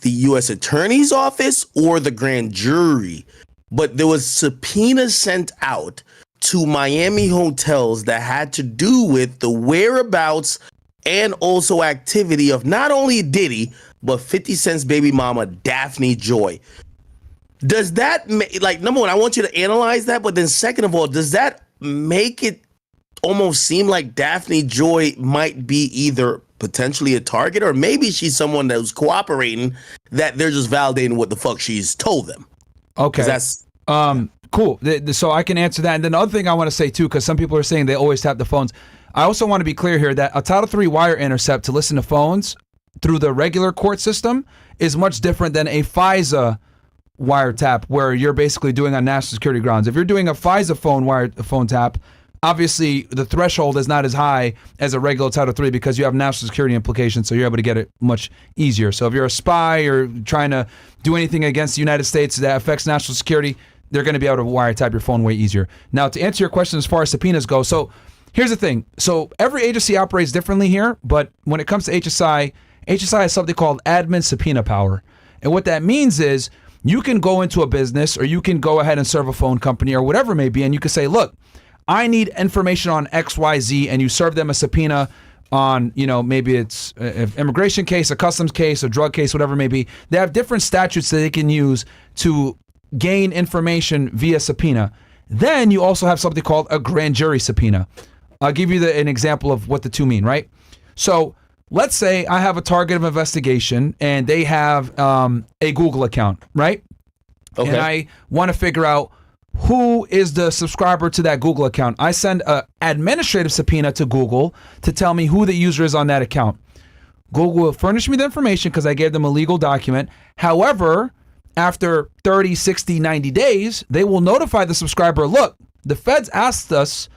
U.S. Attorney's Office or the grand jury? But there was subpoenas sent out to Miami hotels that had to do with the whereabouts and also activity of not only Diddy, but 50 Cent's baby mama, Daphne Joy. Does that number one, I want you to analyze that, but then second of all, does that make it almost seem like Daphne Joy might be either potentially a target or maybe she's someone that was cooperating, that they're just validating what the fuck she's told them? Okay. That's Cool. So I can answer that. And then the other thing I want to say too, because some people are saying they always tap the phones. I also want to be clear here that a Title III wire intercept to listen to phones through the regular court system is much different than a FISA wiretap, where you're basically doing on national security grounds. If you're doing a FISA phone tap, obviously the threshold is not as high as a regular Title III because you have national security implications, so you're able to get it much easier. So if you're a spy or trying to do anything against the United States that affects national security, they're going to be able to wiretap your phone way easier. Now, to answer your question as far as subpoenas go, so here's the thing. So every agency operates differently here, but when it comes to HSI has something called admin subpoena power. And what that means is you can go into a business or you can go ahead and serve a phone company or whatever it may be, and you can say, look, I need information on XYZ, and you serve them a subpoena on, maybe it's an immigration case, a customs case, a drug case, whatever it may be. They have different statutes that they can use to gain information via subpoena. Then you also have something called a grand jury subpoena. I'll give you an example of what the two mean, right? So let's say I have a target of investigation and they have a Google account, right? Okay. And I want to figure out who is the subscriber to that Google account. I send an administrative subpoena to Google to tell me who the user is on that account. Google will furnish me the information because I gave them a legal document. However, after 30, 60, 90 days, they will notify the subscriber, look, the feds asked us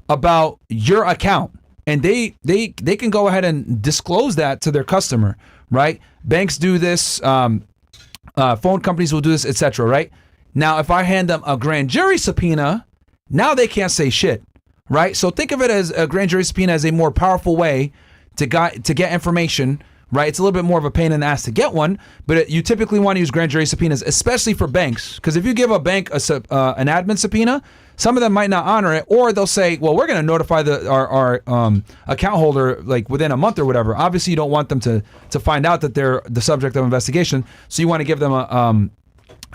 about your account. And they can go ahead and disclose that to their customer, right? Banks do this, phone companies will do this, etc., right? Now, if I hand them a grand jury subpoena, now they can't say shit, right? So think of it as a grand jury subpoena as a more powerful way to get information, right? It's a little bit more of a pain in the ass to get one, but you typically want to use grand jury subpoenas, especially for banks, because if you give a bank an admin subpoena, some of them might not honor it, or they'll say, well, we're going to notify our account holder like within a month or whatever. Obviously, you don't want them to find out that they're the subject of investigation, so you want to give them a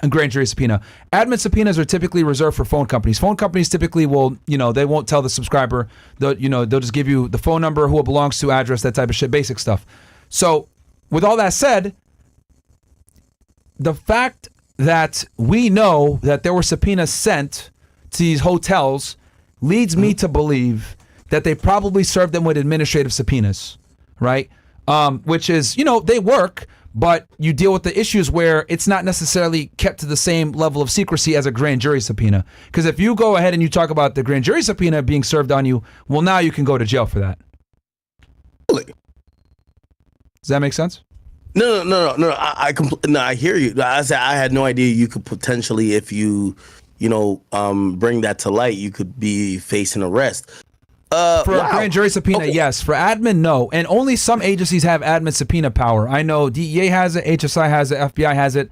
grand jury subpoena. Admin subpoenas are typically reserved for phone companies. Phone companies typically will, they won't tell the subscriber. They'll just give you the phone number, who it belongs to, address, that type of shit, basic stuff. So, with all that said, the fact that we know that there were subpoenas sent to these hotels leads me to believe that they probably served them with administrative subpoenas, right? Which is, they work, but you deal with the issues where it's not necessarily kept to the same level of secrecy as a grand jury subpoena. Because if you go ahead and you talk about the grand jury subpoena being served on you, well, now you can go to jail for that. Really? Does that make sense? No. I hear you. I said I had no idea you could potentially, if you bring that to light, you could be facing arrest. For a grand jury subpoena, yes. For admin, no. And only some agencies have admin subpoena power. I know DEA has it, HSI has it, FBI has it.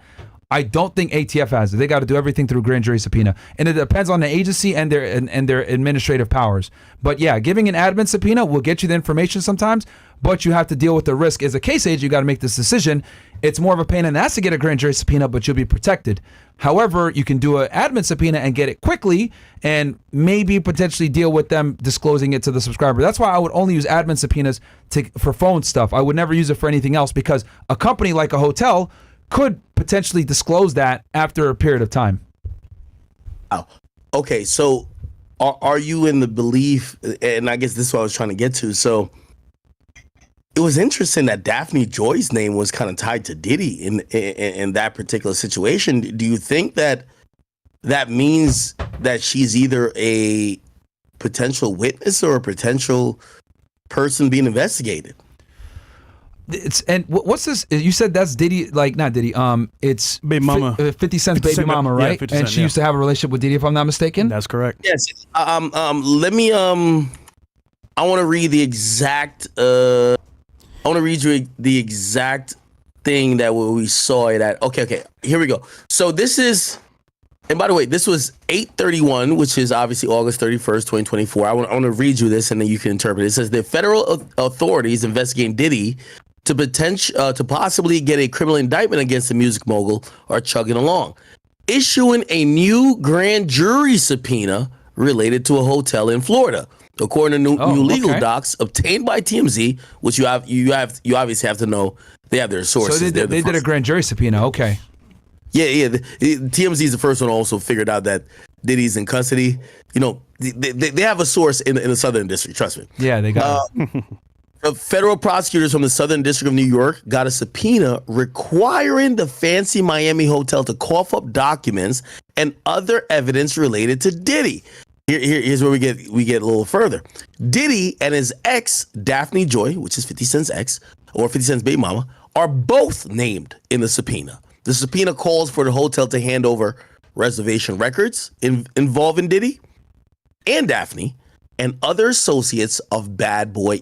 I don't think ATF has it. They got to do everything through grand jury subpoena, and it depends on the agency and their administrative powers. But yeah, giving an admin subpoena will get you the information sometimes, but you have to deal with the risk. As a case agent, you got to make this decision. It's more of a pain in the ass to get a grand jury subpoena, but you'll be protected. However, you can do an admin subpoena and get it quickly, and maybe potentially deal with them disclosing it to the subscriber. That's why I would only use admin subpoenas for phone stuff. I would never use it for anything else, because a company like a hotel could potentially disclose that after a period of time. Oh, okay. So are you in the belief, and I guess this is what I was trying to get to. So it was interesting that Daphne Joy's name was kind of tied to Diddy in that particular situation. Do you think that means that she's either a potential witness or a potential person being investigated? What's this? You said that's Diddy, like not Diddy. It's Baby Mama, 50 Cent's baby mama, right? Yeah, 50 Cent, and she used to have a relationship with Diddy, if I'm not mistaken. That's correct. Yes. Let me. I want to read the exact. I want to read you the exact thing that we saw it at. Okay. Here we go. So this is. And by the way, this was 8/31, which is obviously August 31st, 2024. I want to read you this, and then you can interpret it. It says the federal authorities investigating Diddy to possibly get a criminal indictment against the music mogul are chugging along, issuing a new grand jury subpoena related to a hotel in Florida, according to new legal docs obtained by TMZ, which you obviously have to know. They have their sources. So they did a grand jury subpoena. Okay. Yeah. TMZ is the first one also figured out that Diddy's in custody. You know, they have a source in the Southern District. Trust me. Yeah, they got it. Federal prosecutors from the Southern District of New York got a subpoena requiring the fancy Miami hotel to cough up documents and other evidence related to Diddy. Here's where we get a little further. Diddy and his ex, Daphne Joy, which is 50 Cent's ex, or 50 Cent's baby mama, are both named in the subpoena. The subpoena calls for the hotel to hand over reservation records involving Diddy and Daphne and other associates of Bad Boy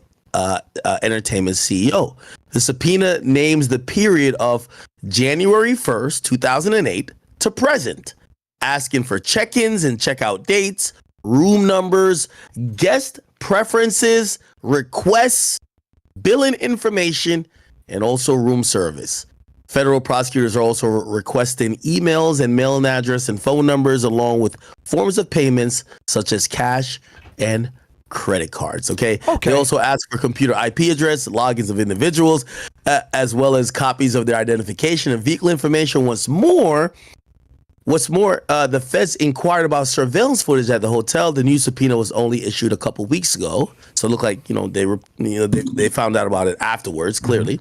Entertainment CEO. The subpoena names the period of January 1st, 2008 to present, asking for check-ins and check-out dates, room numbers, guest preferences, requests, billing information, and also room service. Federal prosecutors are also requesting emails and mailing address and phone numbers along with forms of payments such as cash and credit cards. Okay. They also ask for computer IP address, logins of individuals, as well as copies of their identification and vehicle information. What's more, the feds inquired about surveillance footage at the hotel. The new subpoena was only issued a couple weeks ago, so it looked like they found out about it afterwards. Clearly,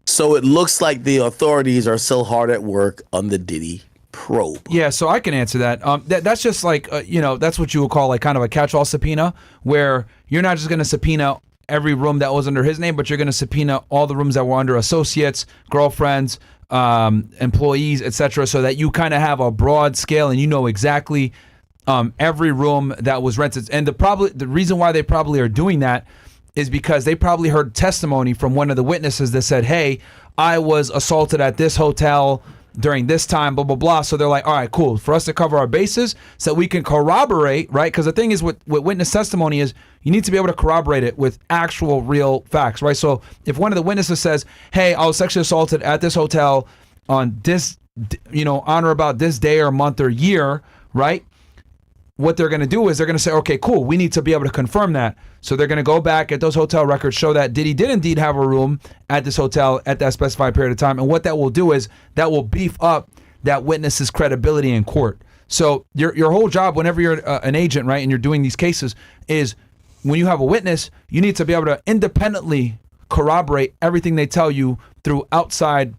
so it looks like the authorities are still hard at work on the Diddy probe. Yeah, so I can answer that. That's just like, that's what you would call like kind of a catch-all subpoena, where you're not just going to subpoena every room that was under his name, but you're going to subpoena all the rooms that were under associates, girlfriends, employees, etc., so that you kind of have a broad scale and you know exactly every room that was rented. And the reason why they probably are doing that is because they probably heard testimony from one of the witnesses that said, hey, I was assaulted at this hotel during this time, blah, blah, blah. So they're like, all right, cool. For us to cover our bases so we can corroborate, right? Because the thing is with witness testimony is you need to be able to corroborate it with actual real facts, right? So if one of the witnesses says, hey, I was sexually assaulted at this hotel on this, on or about this day or month or year, right? What they're going to do is they're going to say, okay, cool, we need to be able to confirm that. So they're going to go back at those hotel records, show that Diddy did indeed have a room at this hotel at that specified period of time. And what that will do is that will beef up that witness's credibility in court. So your whole job whenever you're an agent, right, and you're doing these cases is when you have a witness, you need to be able to independently corroborate everything they tell you through outside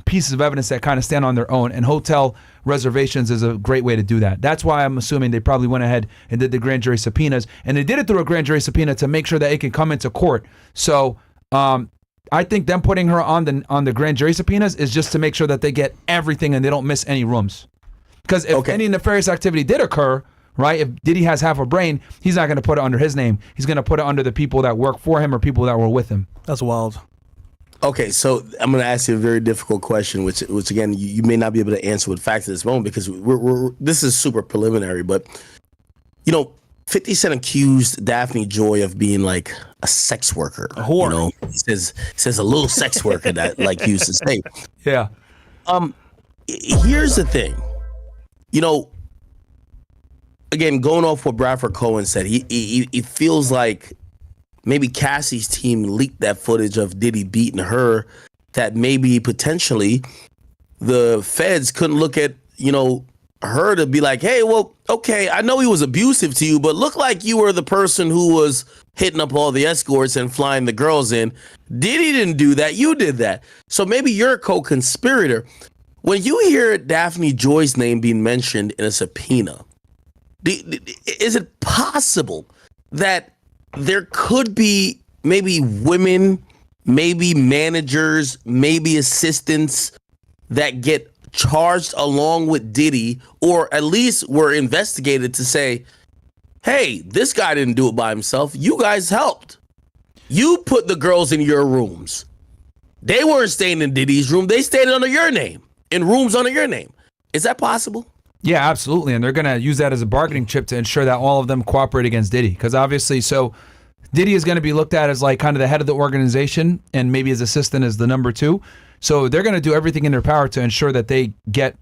pieces of evidence that kind of stand on their own. And hotel reservations is a great way to do that. That's why I'm assuming they probably went ahead and did the grand jury subpoenas, and they did it through a grand jury subpoena to make sure that it can come into court. So I think them putting her on the grand jury subpoenas is just to make sure that they get everything and they don't miss any rooms. Because if any nefarious activity did occur, right, if Diddy has half a brain, he's not going to put it under his name. He's going to put it under the people that work for him or people that were with him. That's wild. Okay, so I'm going to ask you a very difficult question, which again, you may not be able to answer with facts at this moment because this is super preliminary. But 50 Cent accused Daphne Joy of being like a sex worker. A whore. He says a little sex worker that like he used to say. Yeah. Here's the thing. Again, going off what Bradford Cohen said, he feels like maybe Cassie's team leaked that footage of Diddy beating her, that maybe potentially the feds couldn't look at, her to be like, hey, well, okay, I know he was abusive to you, but look like you were the person who was hitting up all the escorts and flying the girls in. Diddy didn't do that. You did that. So maybe you're a co-conspirator. When you hear Daphne Joy's name being mentioned in a subpoena, is it possible that there could be maybe women, maybe managers, maybe assistants that get charged along with Diddy, or at least were investigated to say, hey, this guy didn't do it by himself. You guys helped. You put the girls in your rooms. They weren't staying in Diddy's room. They stayed under your name, in rooms under your name. Is that possible? Yeah, absolutely. And they're going to use that as a bargaining chip to ensure that all of them cooperate against Diddy. Because obviously, so Diddy is going to be looked at as like kind of the head of the organization and maybe his assistant is the number two. So they're going to do everything in their power to ensure that they get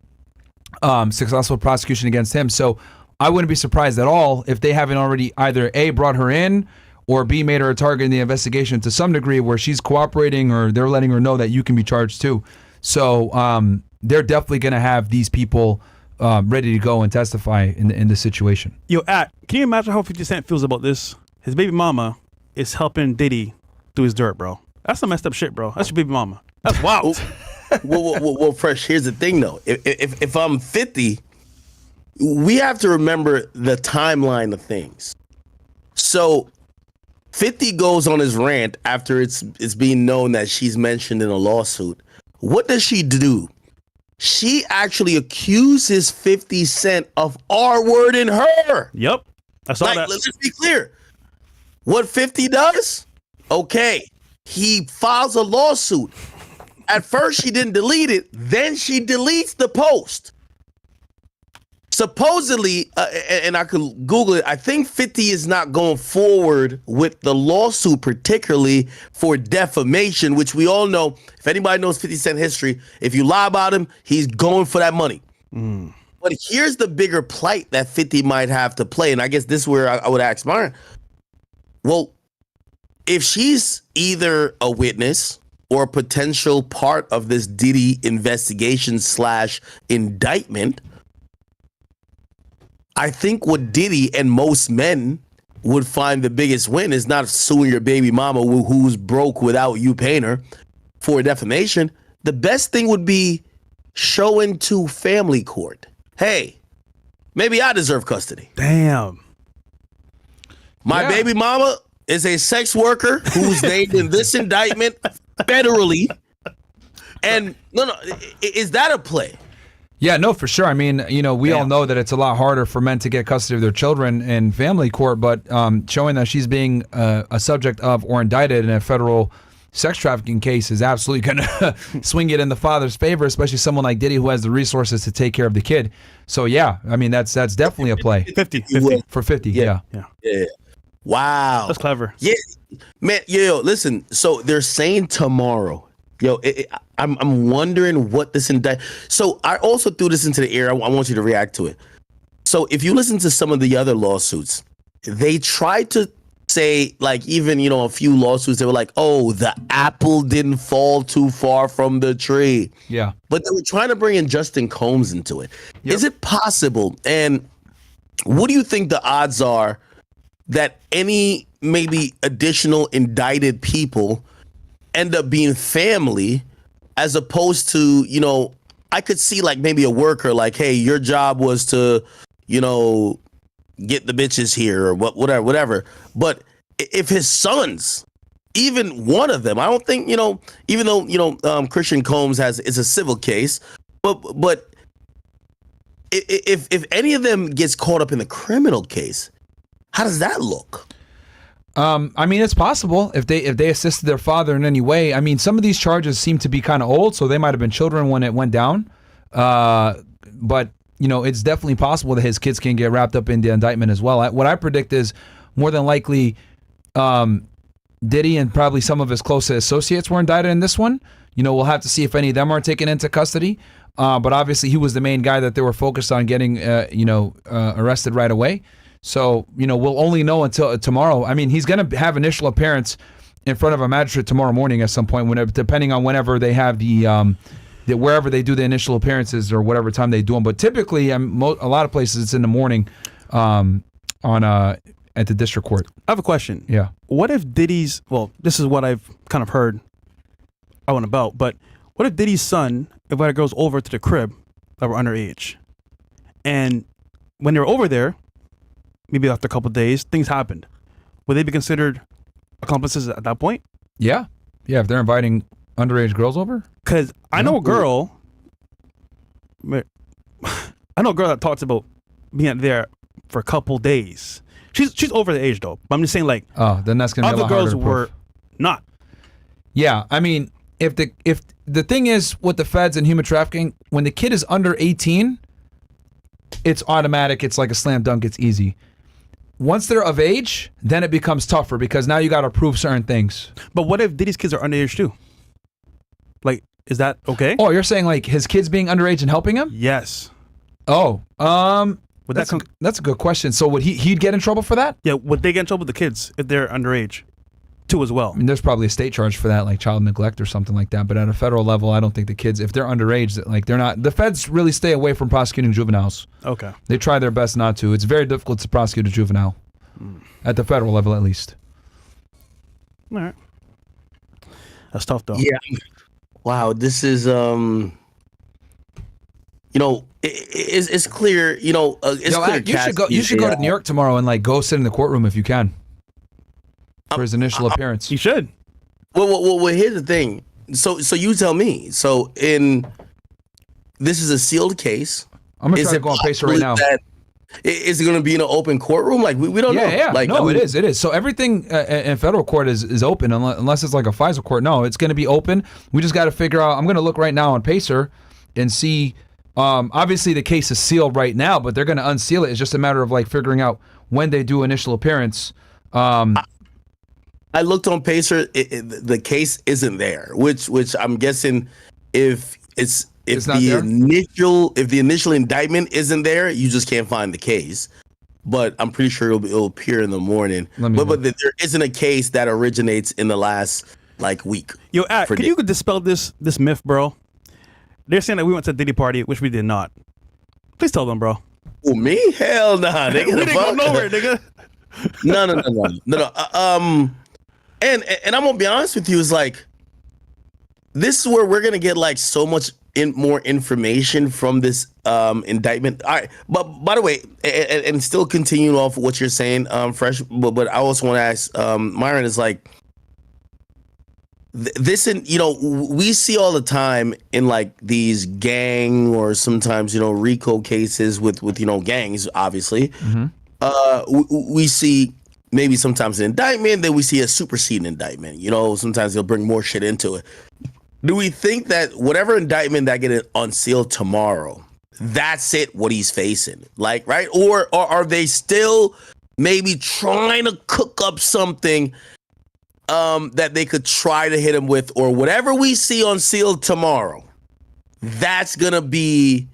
successful prosecution against him. So I wouldn't be surprised at all if they haven't already either A, brought her in, or B, made her a target in the investigation to some degree where she's cooperating or they're letting her know that you can be charged too. So they're definitely going to have these people ready to go and testify in the situation. Yo, can you imagine how 50 Cent feels about this? His baby mama is helping Diddy do his dirt, bro. That's some messed up shit, bro. That's your baby mama. That's wild. Well, Fresh, here's the thing, though. If I'm 50, we have to remember the timeline of things. So 50 goes on his rant after it's being known that she's mentioned in a lawsuit. What does she do? She actually accuses 50 Cent of R-wording her. Yep. I saw that. Let's be clear. What 50 does? Okay. He files a lawsuit. At first, she didn't delete it. Then she deletes the post. Supposedly, and I could Google it, I think 50 is not going forward with the lawsuit, particularly for defamation, which we all know, if anybody knows 50 Cent history, if you lie about him, he's going for that money. But here's the bigger plight that 50 might have to play, and I guess this is where I would ask Myron. Well, if she's either a witness or a potential part of this Diddy investigation / indictment, I think what Diddy and most men would find the biggest win is not suing your baby mama who's broke without you paying her for defamation. The best thing would be showing to family court, hey, maybe I deserve custody. Damn. My baby mama is a sex worker who's named in this indictment federally. And no, is that a play? Yeah, no, for sure. I mean, we all know that it's a lot harder for men to get custody of their children in family court, but showing that she's being a subject of or indicted in a federal sex trafficking case is absolutely going to swing it in the father's favor, especially someone like Diddy who has the resources to take care of the kid. So, yeah, I mean, that's definitely a play. 50. For 50, yeah. Wow. That's clever. Yeah. Man, yo, listen, so they're saying tomorrow. Yo, I'm wondering what this So I also threw this into the air. I want you to react to it. So if you listen to some of the other lawsuits, they tried to say, like, even, a few lawsuits, they were like, oh, the apple didn't fall too far from the tree. Yeah. But they were trying to bring in Justin Combs into it. Yep. Is it possible? And what do you think the odds are that any maybe additional indicted people end up being family, as opposed to, I could see like maybe a worker, like, hey, your job was to, get the bitches here or whatever. But if his sons, even one of them, I don't think, even though, Christian Combs it's a civil case, but if any of them gets caught up in the criminal case, how does that look? I mean, it's possible if they assisted their father in any way. I mean, some of these charges seem to be kind of old, so they might have been children when it went down. But it's definitely possible that his kids can get wrapped up in the indictment as well. What I predict is more than likely Diddy and probably some of his closest associates were indicted in this one. We'll have to see if any of them are taken into custody. But obviously, he was the main guy that they were focused on getting, arrested right away. So, we'll only know until tomorrow. I mean, he's going to have initial appearance in front of a magistrate tomorrow morning at some point, depending on whenever they have wherever they do the initial appearances or whatever time they do them. But typically, a lot of places it's in the morning at the district court. I have a question. Yeah. What if Diddy's, this is what I've kind of heard out and about, but what if Diddy's son invited girls over to the crib that were underage? And when they were over there, maybe after a couple of days, things happened. Would they be considered accomplices at that point? Yeah. Yeah, if they're inviting underage girls over? Because I know a girl that talks about being there for a couple days. She's over the age though. But I'm just saying, like, then that's gonna be a lot harder to prove. Other girls were not. Yeah, I mean, if the thing is with the feds and human trafficking, when the kid is under 18, it's automatic. It's like a slam dunk. It's easy. Once they're of age, then it becomes tougher because now you got to prove certain things. But what if Diddy's kids are underage too? Like, is that okay? Oh, you're saying like his kids being underage and helping him? Yes. Oh, that's a good question. So would he'd get in trouble for that? Yeah, would they get in trouble with the kids if they're underage? too as well. I mean, there's probably a state charge for that, like child neglect or something like that. But at a federal level, I don't think the kids, if they're underage, like they're not. The feds really stay away from prosecuting juveniles. Okay. They try their best not to. It's very difficult to prosecute a juvenile, at the federal level at least. All right. That's tough though. Yeah. Wow. This is it's clear. It's clear. You should go to New York tomorrow and like go sit in the courtroom if you can for his initial appearance. You should. Well, here's the thing. So you tell me. So this is a sealed case. I'm gonna try to go on Pacer right now. Is it going to be in an open courtroom? Like we don't know. Yeah. Like, no, it is. It is. So everything in federal court is open unless it's like a FISA court. No, it's going to be open. We just got to figure out. I'm going to look right now on Pacer and see. Obviously, the case is sealed right now, but they're going to unseal it. It's just a matter of like figuring out when they do initial appearance. I looked on Pacer. The case isn't there, which I'm guessing if the initial indictment isn't there, you just can't find the case. But I'm pretty sure it'll appear in the morning. But there isn't a case that originates in the last like week. Yo, can you dispel this myth, bro? They're saying that we went to a Diddy party, which we did not. Please tell them, bro. Oh, me? Hell nah, nigga. We didn't go nowhere, nigga. No. And I'm gonna be honest with you, is like this is where we're gonna get like so much more information from this indictment. All right, but by the way, and still continuing off what you're saying, Fresh. But I also want to ask, Myron, is like this, and we see all the time in like these gang or sometimes RICO cases with gangs. Obviously, we see maybe sometimes an indictment, then we see a superseding indictment. Sometimes they'll bring more shit into it. Do we think that whatever indictment that get unsealed tomorrow, that's it, what he's facing? Like, right? Or are they still maybe trying to cook up something that they could try to hit him with, or whatever we see unsealed tomorrow, that's going to be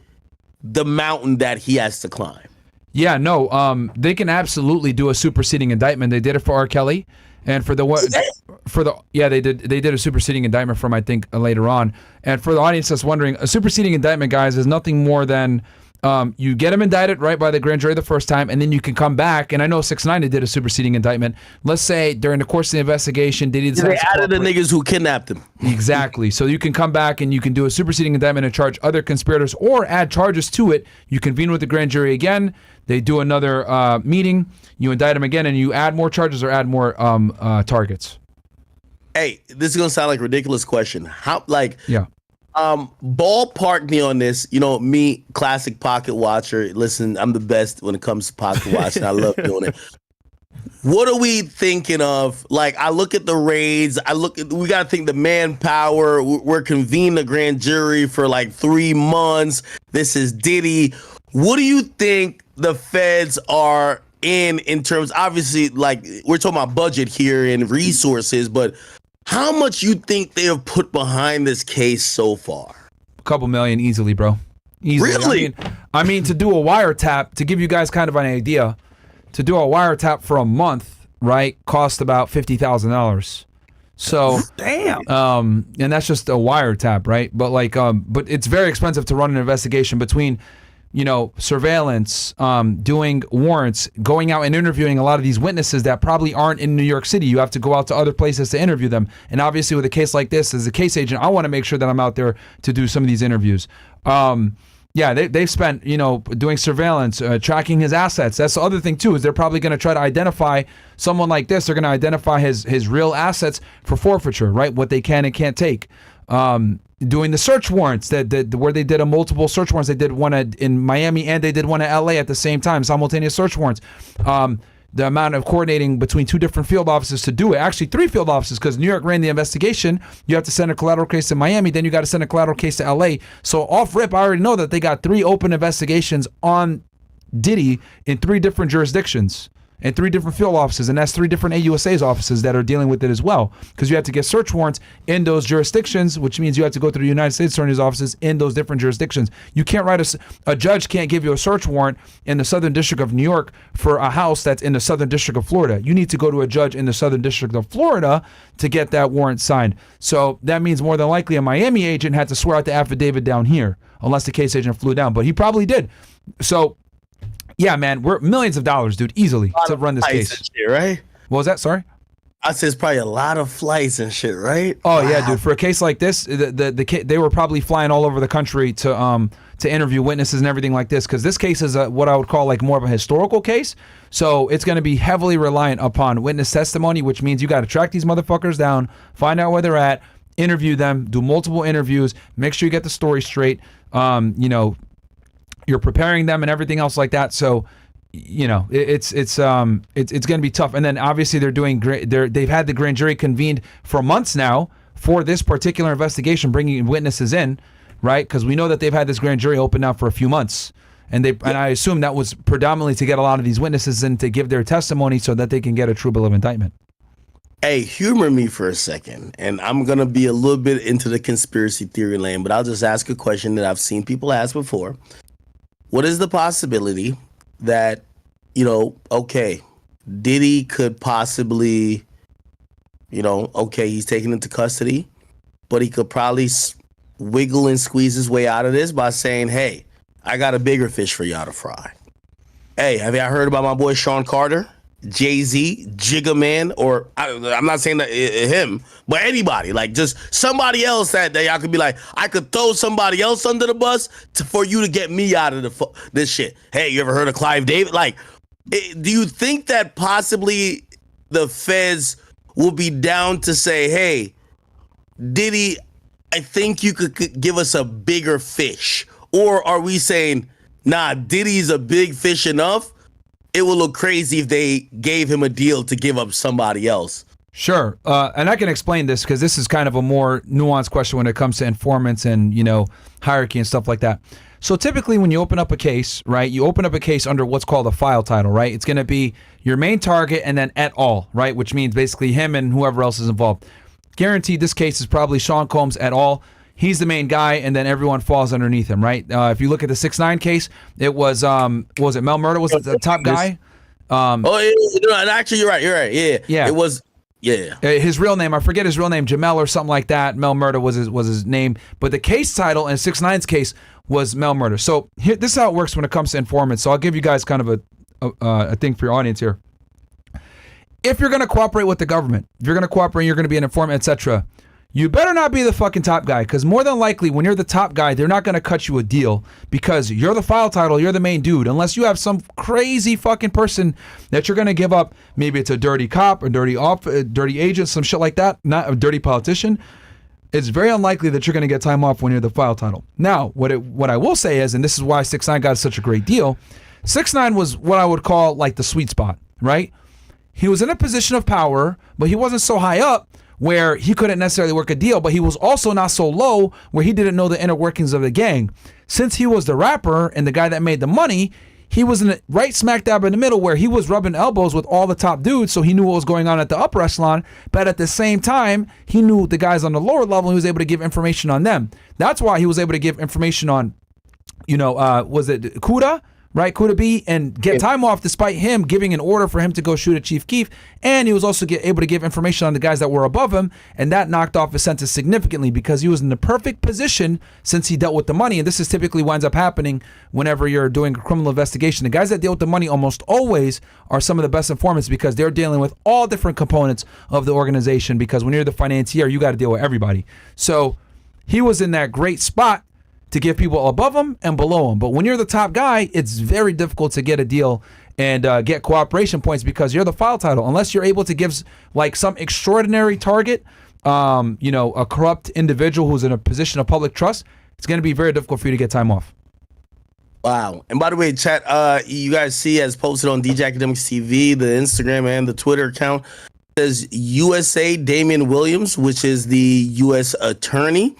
the mountain that he has to climb? Yeah, no, they can absolutely do a superseding indictment. They did it for R. Kelly. And they did a superseding indictment from, I think, later on. And for the audience that's wondering, a superseding indictment, guys, is nothing more than you get him indicted right by the grand jury the first time, and then you can come back. And I know 6ix9ine did a superseding indictment. Let's say during the course of the investigation, they added the niggas who kidnapped him. Exactly. So you can come back and you can do a superseding indictment and charge other conspirators or add charges to it. You convene with the grand jury again. They do another meeting. You indict them again, and you add more charges or add more targets. Hey, this is gonna sound like a ridiculous question. How, like, yeah, ballpark me on this. Me, classic pocket watcher. Listen, I'm the best when it comes to pocket watching. I love doing it. What are we thinking of? Like, I look at the raids. We got to think the manpower. We're convening the grand jury for like 3 months. This is Diddy. What do you think the feds are in terms, obviously, like we're talking about budget here and resources, but how much you think they have put behind this case so far? A couple million easily, bro. Easily. Really? I mean, to do a wiretap, to give you guys kind of an idea, to do a wiretap for a month, right, cost about $50,000. So damn. And that's just a wiretap, right? But like, but it's very expensive to run an investigation between surveillance, doing warrants, going out and interviewing a lot of these witnesses that probably aren't in New York City. You have to go out to other places to interview them. And obviously with a case like this, as a case agent, I want to make sure that I'm out there to do some of these interviews. They've spent, doing surveillance, tracking his assets. That's the other thing too, is they're probably going to try to identify someone like this. They're going to identify his real assets for forfeiture, right? What they can and can't take. Doing the search warrants where they did a multiple search warrants. They did one in Miami and they did one at LA at the same time, simultaneous search warrants. The amount of coordinating between 2 different field offices to do it, actually 3 field offices, because New York ran the investigation. You have to send a collateral case to Miami, then you got to send a collateral case to LA. So off rip, I already know that they got 3 open investigations on Diddy in 3 different jurisdictions. and 3 different field offices, and that's 3 different AUSA's offices that are dealing with it as well, because you have to get search warrants in those jurisdictions, which means you have to go through the United States Attorney's offices in those different jurisdictions. You can't write a judge can't give you a search warrant in the Southern District of New York for a house that's in the Southern District of Florida. You need to go to a judge in the Southern District of Florida to get that warrant signed. So that means more than likely a Miami agent had to swear out the affidavit down here, unless the case agent flew down, but he probably did. So yeah, man, we're millions of dollars, dude, easily to run this case. Shit, right? What was that? Sorry? I said it's probably a lot of flights and shit, right? Oh, wow. Yeah, dude. For a case like this, they were probably flying all over the country to interview witnesses and everything like this, because this case is what I would call like more of a historical case. So it's going to be heavily reliant upon witness testimony, which means you got to track these motherfuckers down, find out where they're at, interview them, do multiple interviews, make sure you get the story straight. You're preparing them and everything else like that. So, it's going to be tough. And then obviously they're doing great. They've had the grand jury convened for months now for this particular investigation, bringing witnesses in, right? Because we know that they've had this grand jury open now for a few months, and I assume that was predominantly to get a lot of these witnesses in to give their testimony so that they can get a true bill of indictment. Hey, humor me for a second, and I'm going to be a little bit into the conspiracy theory lane, but I'll just ask a question that I've seen people ask before. What is the possibility that, okay, Diddy could possibly, okay, he's taken into custody, but he could probably wiggle and squeeze his way out of this by saying, hey, I got a bigger fish for y'all to fry. Hey, have y'all heard about my boy Sean Carter? Jay-Z, Jigga Man, or I'm not saying that him, but anybody, like just somebody else that y'all could be like, I could throw somebody else under the bus for you to get me out of this shit. Hey, you ever heard of Clive David? Like, do you think that possibly the feds will be down to say, hey, Diddy, I think you could give us a bigger fish? Or are we saying, nah, Diddy's a big fish enough? It will look crazy if they gave him a deal to give up somebody else. Sure. And I can explain this because this is kind of a more nuanced question when it comes to informants and, hierarchy and stuff like that. So typically when you open up a case, right, you open up a case under what's called a file title, right? It's going to be your main target and then et al., right? Which means basically him and whoever else is involved. Guaranteed this case is probably Sean Combs et al. He's the main guy, and then everyone falls underneath him, right? If you look at the 6ix9ine case, it was it Mel Murder was the top guy? Actually, you're right. Yeah. It was, yeah. His real name, I forget his real name, Jamel or something like that. Mel Murder was his name, but the case title in 6ix9ine's case was Mel Murder. So this is how it works when it comes to informants. So I'll give you guys kind of a thing for your audience here. If you're going to cooperate with the government, if you're going to cooperate, you're going to be an informant, etc., you better not be the fucking top guy, because more than likely when you're the top guy, they're not going to cut you a deal because you're the file title, you're the main dude, unless you have some crazy fucking person that you're going to give up. Maybe it's a dirty cop, a dirty agent, some shit like that, not a dirty politician. It's very unlikely that you're going to get time off when you're the file title. Now, what I will say is, and this is why 6ix9ine got such a great deal, 6ix9ine was what I would call like the sweet spot, right? He was in a position of power, but he wasn't so high up where he couldn't necessarily work a deal, but he was also not so low where he didn't know the inner workings of the gang. Since he was the rapper and the guy that made the money, he was in right smack dab in the middle where he was rubbing elbows with all the top dudes, so he knew what was going on at the upper echelon, but at the same time, he knew the guys on the lower level and he was able to give information on them. That's why he was able to give information on, was it Kuda? Right, Kuda B, and get time off despite him giving an order for him to go shoot at Chief Keef. And he was also able to give information on the guys that were above him, and that knocked off his sentence significantly because he was in the perfect position since he dealt with the money. And this is typically winds up happening whenever you're doing a criminal investigation. The guys that deal with the money almost always are some of the best informants because they're dealing with all different components of the organization, because when you're the financier, you got to deal with everybody. So he was in that great spot to give people above him and below him. But when you're the top guy, it's very difficult to get a deal and get cooperation points because you're the file title. Unless you're able to give like some extraordinary target, a corrupt individual who's in a position of public trust, it's going to be very difficult for you to get time off. Wow. And by the way, chat, you guys see as posted on DJ Akademiks TV, the Instagram and the Twitter account, says USA Damian Williams, which is the U.S. attorney.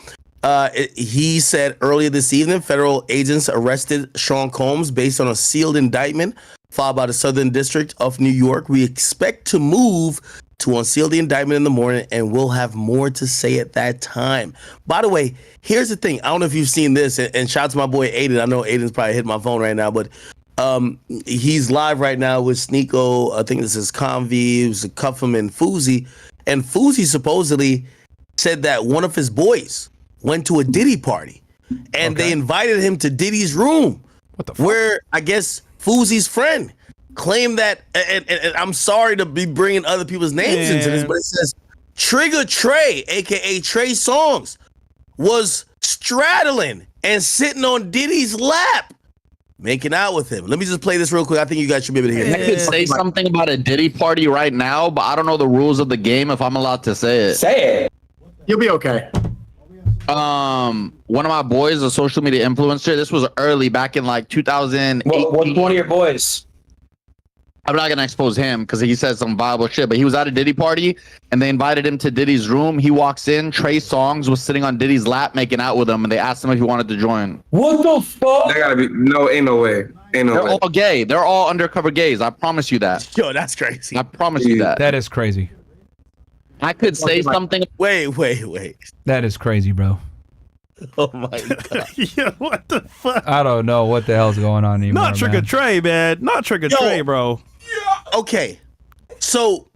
He said earlier this evening, federal agents arrested Sean Combs based on a sealed indictment filed by the Southern District of New York. We expect to move to unseal the indictment in the morning, and we'll have more to say at that time. By the way, here's the thing. I don't know if you've seen this, and shout out to my boy Aiden. I know Aiden's probably hitting my phone right now, but he's live right now with Sneeko. I think this is Convy, Cuffham, and Fousey. And Fousey supposedly said that one of his boys went to a Diddy party, and they invited him to Diddy's room. What the fuck? Where I guess Fousey's friend claimed that, and I'm sorry to be bringing other people's names into this, but it says Trigger Trey, aka Trey Songz, was straddling and sitting on Diddy's lap, making out with him. Let me just play this real quick. I think you guys should be able to hear I it. could say something about a Diddy party right now, but I don't know the rules of the game if I'm allowed to say it. Say it. You'll be okay. One of my boys, a social media influencer, this was early back in like 2008. What's one of your boys? I'm not gonna expose him because he said some viable shit, but he was at a Diddy party and they invited him to Diddy's room. He walks in, Trey Songz was sitting on Diddy's lap making out with him, and they asked him if he wanted to join. What the fuck? That gotta be ain't no way. They're all gay. They're all undercover gays. I promise you that. Yo, that's crazy. I promise you that. That is crazy. I could say something. Wait. That is crazy, bro. Oh my God. Yeah, what the fuck? I don't know what the hell's going on anymore. Not Trigger man. Trey, man. Not Trigger Trey, bro. Okay, so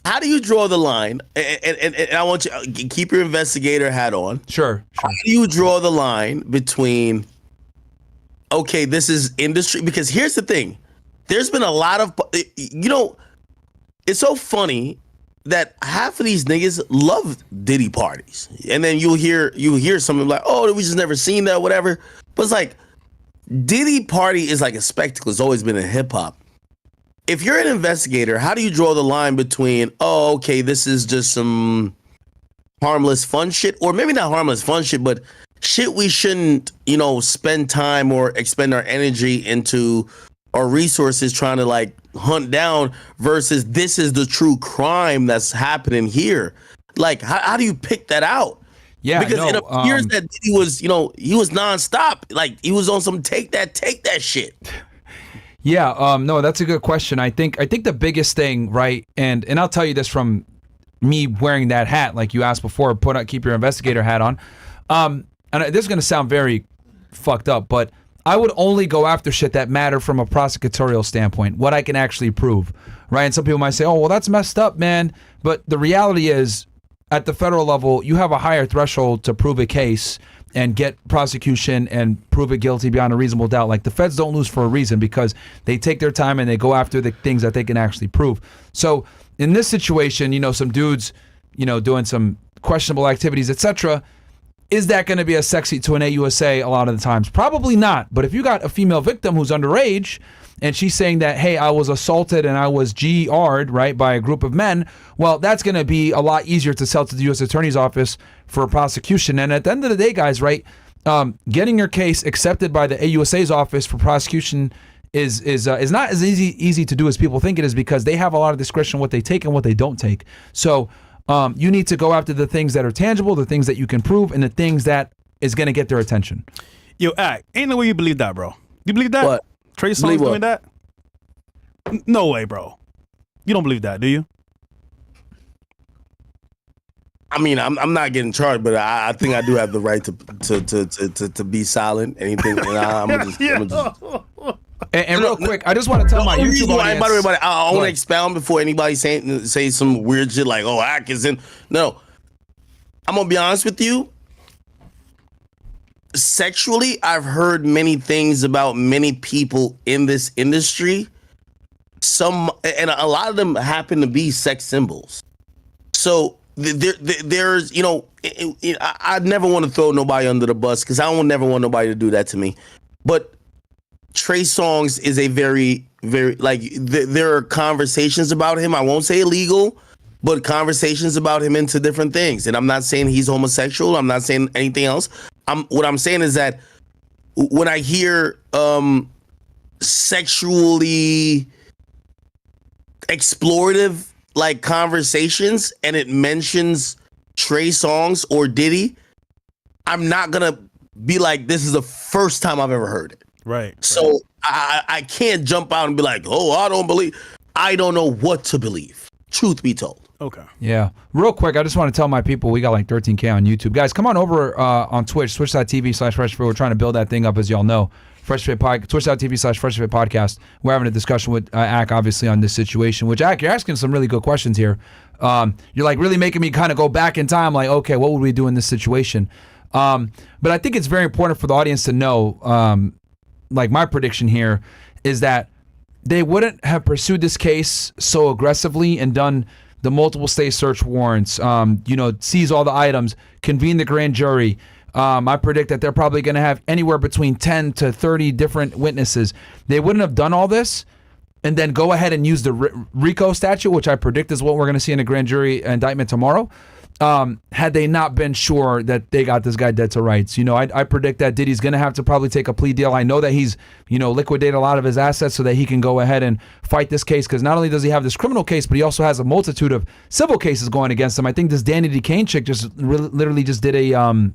how do you draw the line? And I want you to keep your investigator hat on. Sure. How do you draw the line between, okay, this is industry? Because here's the thing. There's been a lot of, it's so funny that half of these niggas love Diddy parties. And then you hear something like, oh, we just never seen that, whatever. But it's like, Diddy party is like a spectacle. It's always been in hip hop. If you're an investigator, how do you draw the line between, oh, okay, this is just some harmless fun shit, or maybe not harmless fun shit, but shit we shouldn't, spend time or expend our energy into or resources trying to like hunt down, versus this is the true crime that's happening here? Like, how do you pick that out? Yeah, because it appears that he was, he was nonstop. Like, he was on some take that shit. Yeah, no, that's a good question. I think the biggest thing, right, and I'll tell you this from me wearing that hat, like you asked before, keep your investigator hat on. And this is gonna sound very fucked up, but I would only go after shit that matter from a prosecutorial standpoint, what I can actually prove, right? And some people might say, oh, well, that's messed up, man. But the reality is, at the federal level, you have a higher threshold to prove a case and get prosecution and prove it guilty beyond a reasonable doubt. Like, the feds don't lose for a reason, because they take their time and they go after the things that they can actually prove. So in this situation, some dudes, doing some questionable activities, etc. Is that going to be as sexy to an AUSA a lot of the times? Probably not. But if you got a female victim who's underage and she's saying that, hey, I was assaulted and I was GR'd, right, by a group of men, well, that's going to be a lot easier to sell to the U.S. Attorney's Office for a prosecution. And at the end of the day, guys, right, getting your case accepted by the AUSA's office for prosecution is not as easy to do as people think it is, because they have a lot of discretion what they take and what they don't take. So you need to go after the things that are tangible, the things that you can prove, and the things that is going to get their attention. Yo, ain't no way you believe that, bro. You believe that? What? Trey Songz doing that? No way, bro. You don't believe that, do you? I mean, I'm not getting charged, but I think I do have the right to be silent. Anything, I'm just And real quick, I just want to tell my YouTube audience. By the way, I want to expound before anybody say some weird shit like, oh, Atkinson. No, I'm gonna be honest with you. Sexually, I've heard many things about many people in this industry. And a lot of them happen to be sex symbols. So there's, I never want to throw nobody under the bus, because I don't never want nobody to do that to me. But Trey Songz is a very, very, like, there are conversations about him. I won't say illegal, but conversations about him into different things. And I'm not saying he's homosexual. I'm not saying anything else. What I'm saying is that when I hear sexually explorative like conversations and it mentions Trey Songz or Diddy, I'm not gonna be like, this is the first time I've ever heard it. Right. So I can't jump out and be like, oh, I don't believe. I don't know what to believe. Truth be told. Okay. Yeah. Real quick, I just want to tell my people we got like 13K on YouTube. Guys, come on over on Twitch, twitch.tv/FreshFit. We're trying to build that thing up, as y'all know. Twitch.tv/FreshFit Podcast. We're having a discussion with Ak, obviously, on this situation, which, Ak, you're asking some really good questions here. You're like really making me kind of go back in time, like, okay, what would we do in this situation? But I think it's very important for the audience to know, like my prediction here is that they wouldn't have pursued this case so aggressively and done the multiple state search warrants, seize all the items, convene the grand jury. I predict that they're probably going to have anywhere between 10 to 30 different witnesses. They wouldn't have done all this and then go ahead and use the RICO statute, which I predict is what we're going to see in a grand jury indictment tomorrow, had they not been sure that they got this guy dead to rights. I predict that Diddy's going to have to probably take a plea deal. I know that he's, liquidated a lot of his assets so that he can go ahead and fight this case, because not only does he have this criminal case, but he also has a multitude of civil cases going against him. I think this Danny DeCane chick just literally just did a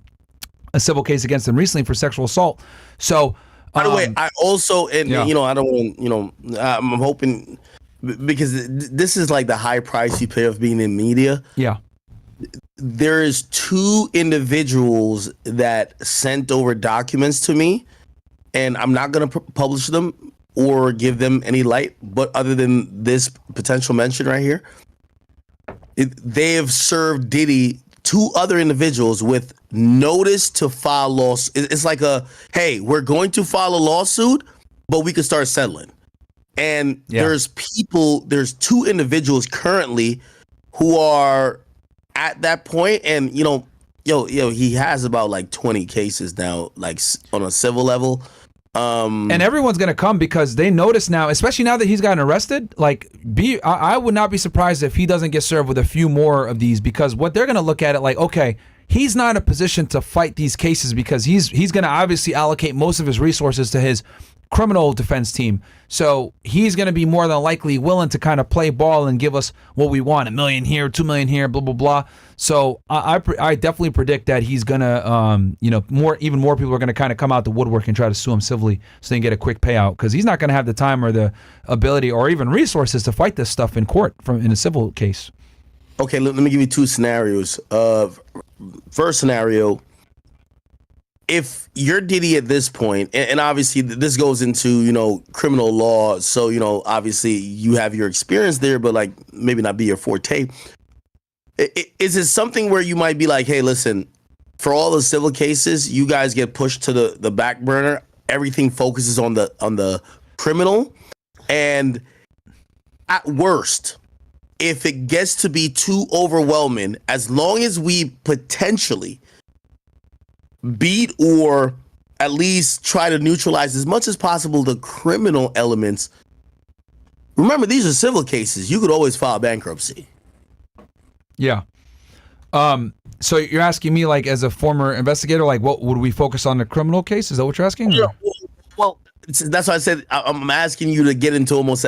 civil case against him recently for sexual assault. So, by the way, I also, I don't want, I'm hoping, because this is like the high price you pay of being in media. Yeah. There is 2 individuals that sent over documents to me, and I'm not going to publish them or give them any light, but other than this potential mention right here, they have served Diddy, 2 other individuals, with notice to file lawsuit. It's like hey, we're going to file a lawsuit, but we can start settling. And there's 2 individuals currently who are at that point, and he has about like 20 cases now, like on a civil level. And everyone's gonna come because they notice now, especially now that he's gotten arrested. I would not be surprised if he doesn't get served with a few more of these, because what they're gonna look at it like, okay, he's not in a position to fight these cases because he's gonna obviously allocate most of his resources to his criminal defense team. So he's going to be more than likely willing to kind of play ball and give us what we want, $1 million here, $2 million here, blah, blah, blah. So I definitely predict that he's going to, even more people are going to kind of come out the woodwork and try to sue him civilly so they can get a quick payout, because he's not going to have the time or the ability or even resources to fight this stuff in court in a civil case. Okay, let me give you 2 scenarios. First scenario, if you're Diddy at this point, and obviously this goes into, criminal law, so, obviously you have your experience there, but like maybe not be your forte. Is it something where you might be like, hey, listen, for all the civil cases, you guys get pushed to the back burner. Everything focuses on the criminal. And at worst, if it gets to be too overwhelming, as long as we potentially beat or at least try to neutralize as much as possible the criminal elements. Remember, these are civil cases. You could always file bankruptcy. Yeah. So you're asking me, like, as a former investigator, like, what would we focus on the criminal case? Is that what you're asking? Yeah. Well, that's why I said I'm asking you to get into almost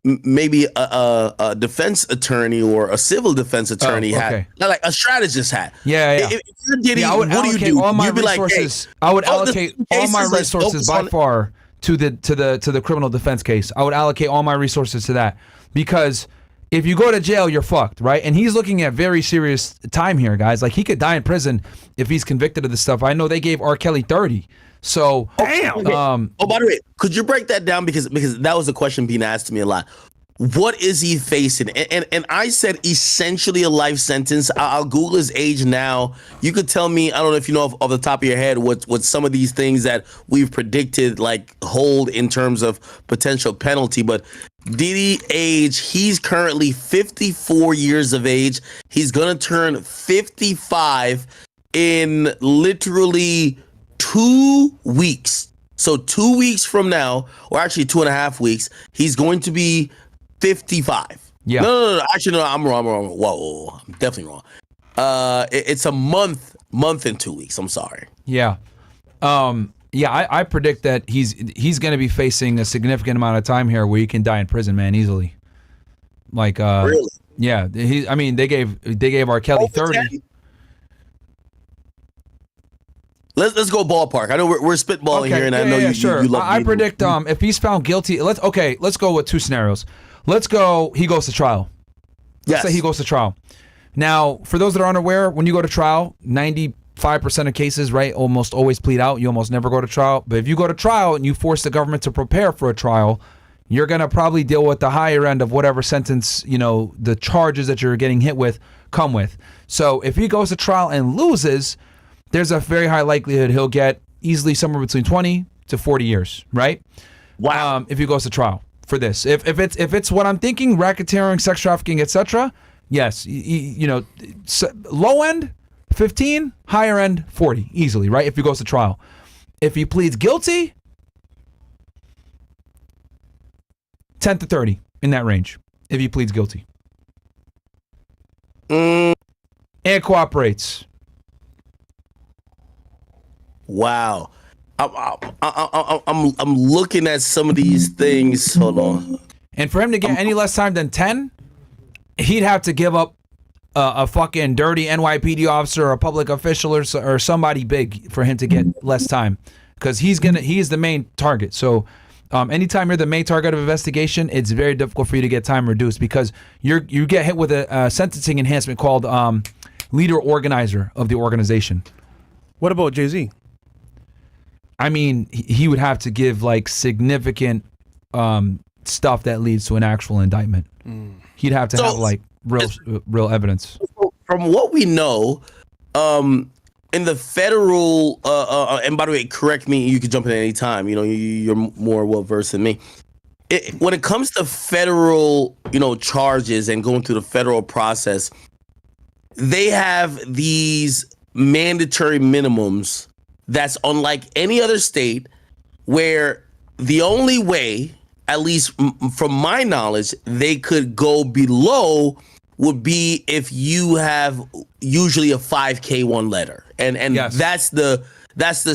maybe a defense attorney or a civil defense attorney hat, like a strategist hat. Yeah. If you're Diddy, what do you do? You'd be like, hey, I would allocate all my resources by far to the criminal defense case. I would allocate all my resources to that, because if you go to jail, you're fucked, right? And he's looking at very serious time here, guys. Like, he could die in prison if he's convicted of this stuff. I know they gave R. Kelly 30. So, damn. By the way, could you break that down, because that was a question being asked to me a lot. What is he facing? And I said essentially a life sentence. I'll Google his age now. You could tell me, I don't know if you know off the top of your head what some of these things that we've predicted like hold in terms of potential penalty. But Diddy age, he's currently 54 years of age. He's gonna turn 55 in literally 2 weeks. So 2 weeks from now, or actually 2.5 weeks, he's going to be 55. Yeah. No. Actually, no, I'm wrong. Whoa, I'm definitely wrong. It's a month and 2 weeks. I'm sorry. Yeah. I predict that he's going to be facing a significant amount of time here where he can die in prison, man, easily. Like, really? Yeah. They gave R. Kelly 30. Let's go ballpark. I know we're spitballing here, and I know you sure. you love. I predict if he's found guilty. Let's go with two scenarios. Let's go. He goes to trial. Let's say he goes to trial. Now, for those that are unaware, when you go to trial, 95% of cases, right, almost always plead out. You almost never go to trial. But if you go to trial and you force the government to prepare for a trial, you're gonna probably deal with the higher end of whatever sentence, the charges that you're getting hit with come with. So if he goes to trial and loses, there's a very high likelihood he'll get easily somewhere between 20 to 40 years, right? Wow. If he goes to trial for this. If it's what I'm thinking, racketeering, sex trafficking, etc., yes, low end 15, higher end 40 easily, right? If he goes to trial. If he pleads guilty, 10 to 30 in that range if he pleads guilty. And cooperates. Wow. I'm looking at some of these things. Hold on. And for him to get any less time than 10, he'd have to give up a fucking dirty NYPD officer or a public official or somebody big for him to get less time, because he's the main target. So anytime you're the main target of investigation, it's very difficult for you to get time reduced, because you get hit with a sentencing enhancement called leader organizer of the organization. What about Jay-Z? I mean, he would have to give like significant stuff that leads to an actual indictment. He'd have to have like real evidence. From what we know, in the federal, and by the way, correct me, you can jump in at any time. You're more well versed than me. When it comes to federal, charges and going through the federal process, they have these mandatory minimums that's unlike any other state, where the only way, at least from my knowledge, they could go below would be if you have usually a 5K1 letter. And yes. that's the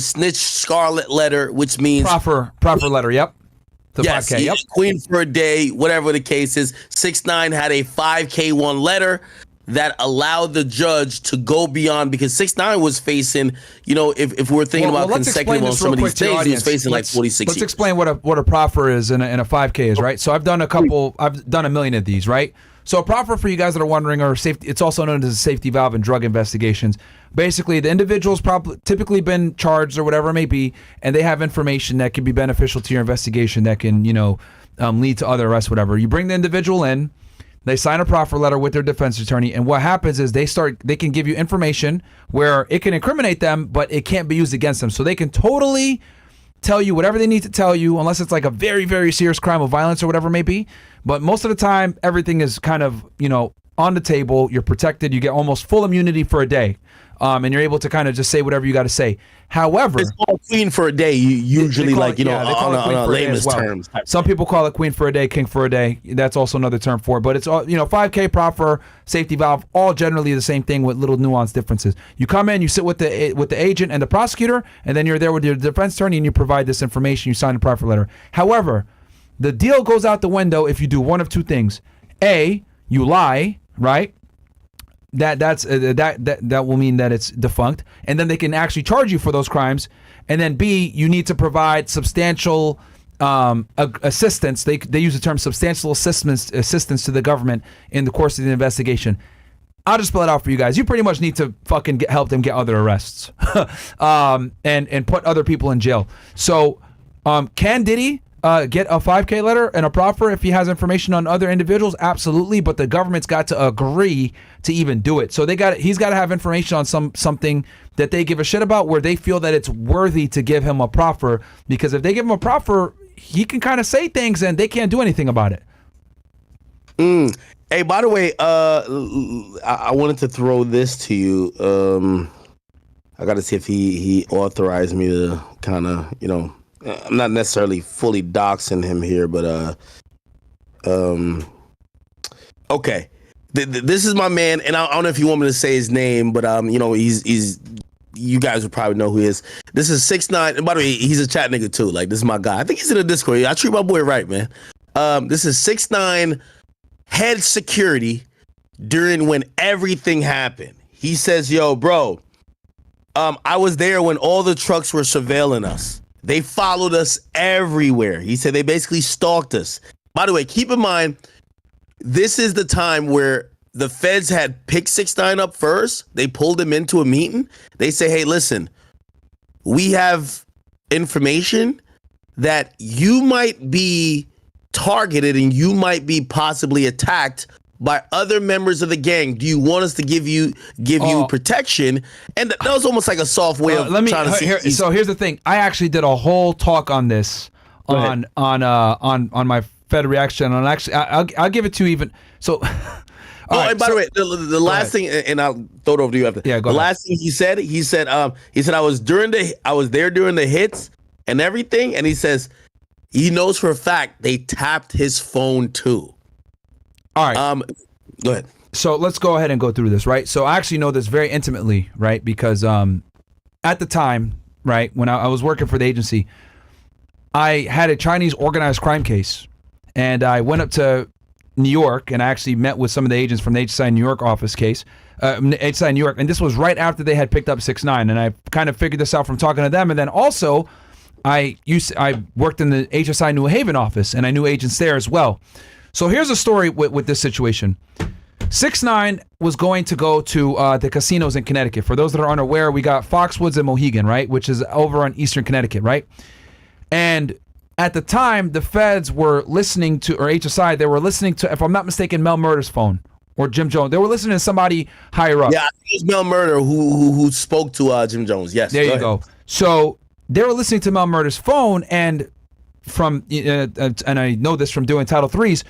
snitch scarlet letter, which means proffer letter. Yep. The yes, 5K. Yep. Queen for a day, whatever the case is. 6ix9ine had a 5K1 letter that allowed the judge to go beyond, because 6ix9ine was facing, if we're thinking about consecutive on some of these things, he was facing like 46 Let's years. explain what a proffer is and a 5K is, right? So I've done a million of these, right? So a proffer, for you guys that are wondering, or safety, it's also known as a safety valve in drug investigations. Basically, the individual's typically been charged or whatever it may be, and they have information that can be beneficial to your investigation that can, lead to other arrests, whatever. You bring the individual in, they sign a proffer letter with their defense attorney, and what happens is they can give you information where it can incriminate them, but it can't be used against them. So they can totally tell you whatever they need to tell you, unless it's like a very, very serious crime of violence or whatever it may be. But most of the time, everything is kind of, on the table. You're protected. You get almost full immunity for a day. And you're able to kind of just say whatever you got to say. However, it's called queen for a day. You usually on a layman's terms. Some people call it queen for a day, king for a day. That's also another term for it. But it's all 5K, proffer, safety valve, all generally the same thing with little nuanced differences. You come in, you sit with the agent and the prosecutor, and then you're there with your defense attorney, and you provide this information. You sign a proffer letter. However, the deal goes out the window if you do one of two things: A, you lie, right? That will mean that it's defunct, and then they can actually charge you for those crimes. And then B, you need to provide substantial assistance. They use the term substantial assistance to the government in the course of the investigation. I'll just spell it out for you guys. You pretty much need to fucking help them get other arrests, and put other people in jail. So, can Diddy get a 5K letter and a proffer if he has information on other individuals? Absolutely, but the government's got to agree to even do it. So he's got to have information on something that they give a shit about, where they feel that it's worthy to give him a proffer, because if they give him a proffer, he can kind of say things and they can't do anything about it. Hey, by the way, I wanted to throw this to you. I got to see if he authorized me to kind of, I'm not necessarily fully doxing him here, but okay. This is my man, and I don't know if you want me to say his name, but he's you guys would probably know who he is. This is 6ix9ine, and by the way, he's a chat nigga too. Like, this is my guy. I think he's in the Discord. I treat my boy right, man. This is 6ix9ine head security during when everything happened. He says, "Yo, bro, I was there when all the trucks were surveilling us. They followed us everywhere. He said they basically stalked us. By the way, keep in mind, this is the time where the feds had picked 6ix9ine up first. They pulled him into a meeting. They say, hey, listen, we have information that you might be targeted and you might be possibly attacked by other members of the gang. Do you want us to give you protection? And that was almost like a soft way of trying to see. So here's the thing. I actually did a whole talk on this on my Fed reaction. And actually, I'll give it to you even. So. And by the way, the last thing, and I'll throw it over to you after. Yeah, go ahead. Last thing he said I was there during the hits and everything, and he says he knows for a fact they tapped his phone too. All right. Go ahead. So let's go ahead and go through this, right? So I actually know this very intimately, right? Because at the time, right, when I was working for the agency, I had a Chinese organized crime case, and I went up to New York, and I actually met with some of the agents from the HSI New York office case, HSI New York, and this was right after they had picked up 6ix9ine, and I kind of figured this out from talking to them, and then also I worked in the HSI New Haven office, and I knew agents there as well. So here's a story with this situation. 6ix9ine was going to go to the casinos in Connecticut. For those that are unaware, we got Foxwoods and Mohegan, right, which is over on Eastern Connecticut, right? And at the time, the feds were listening to, or HSI, they were listening to, if I'm not mistaken, Mel Murder's phone or Jim Jones. They were listening to somebody higher up. Yeah, I think it was Mel Murder who spoke to Jim Jones. Yes. There you go. So they were listening to Mel Murder's phone, and and I know this from doing Title IIIs,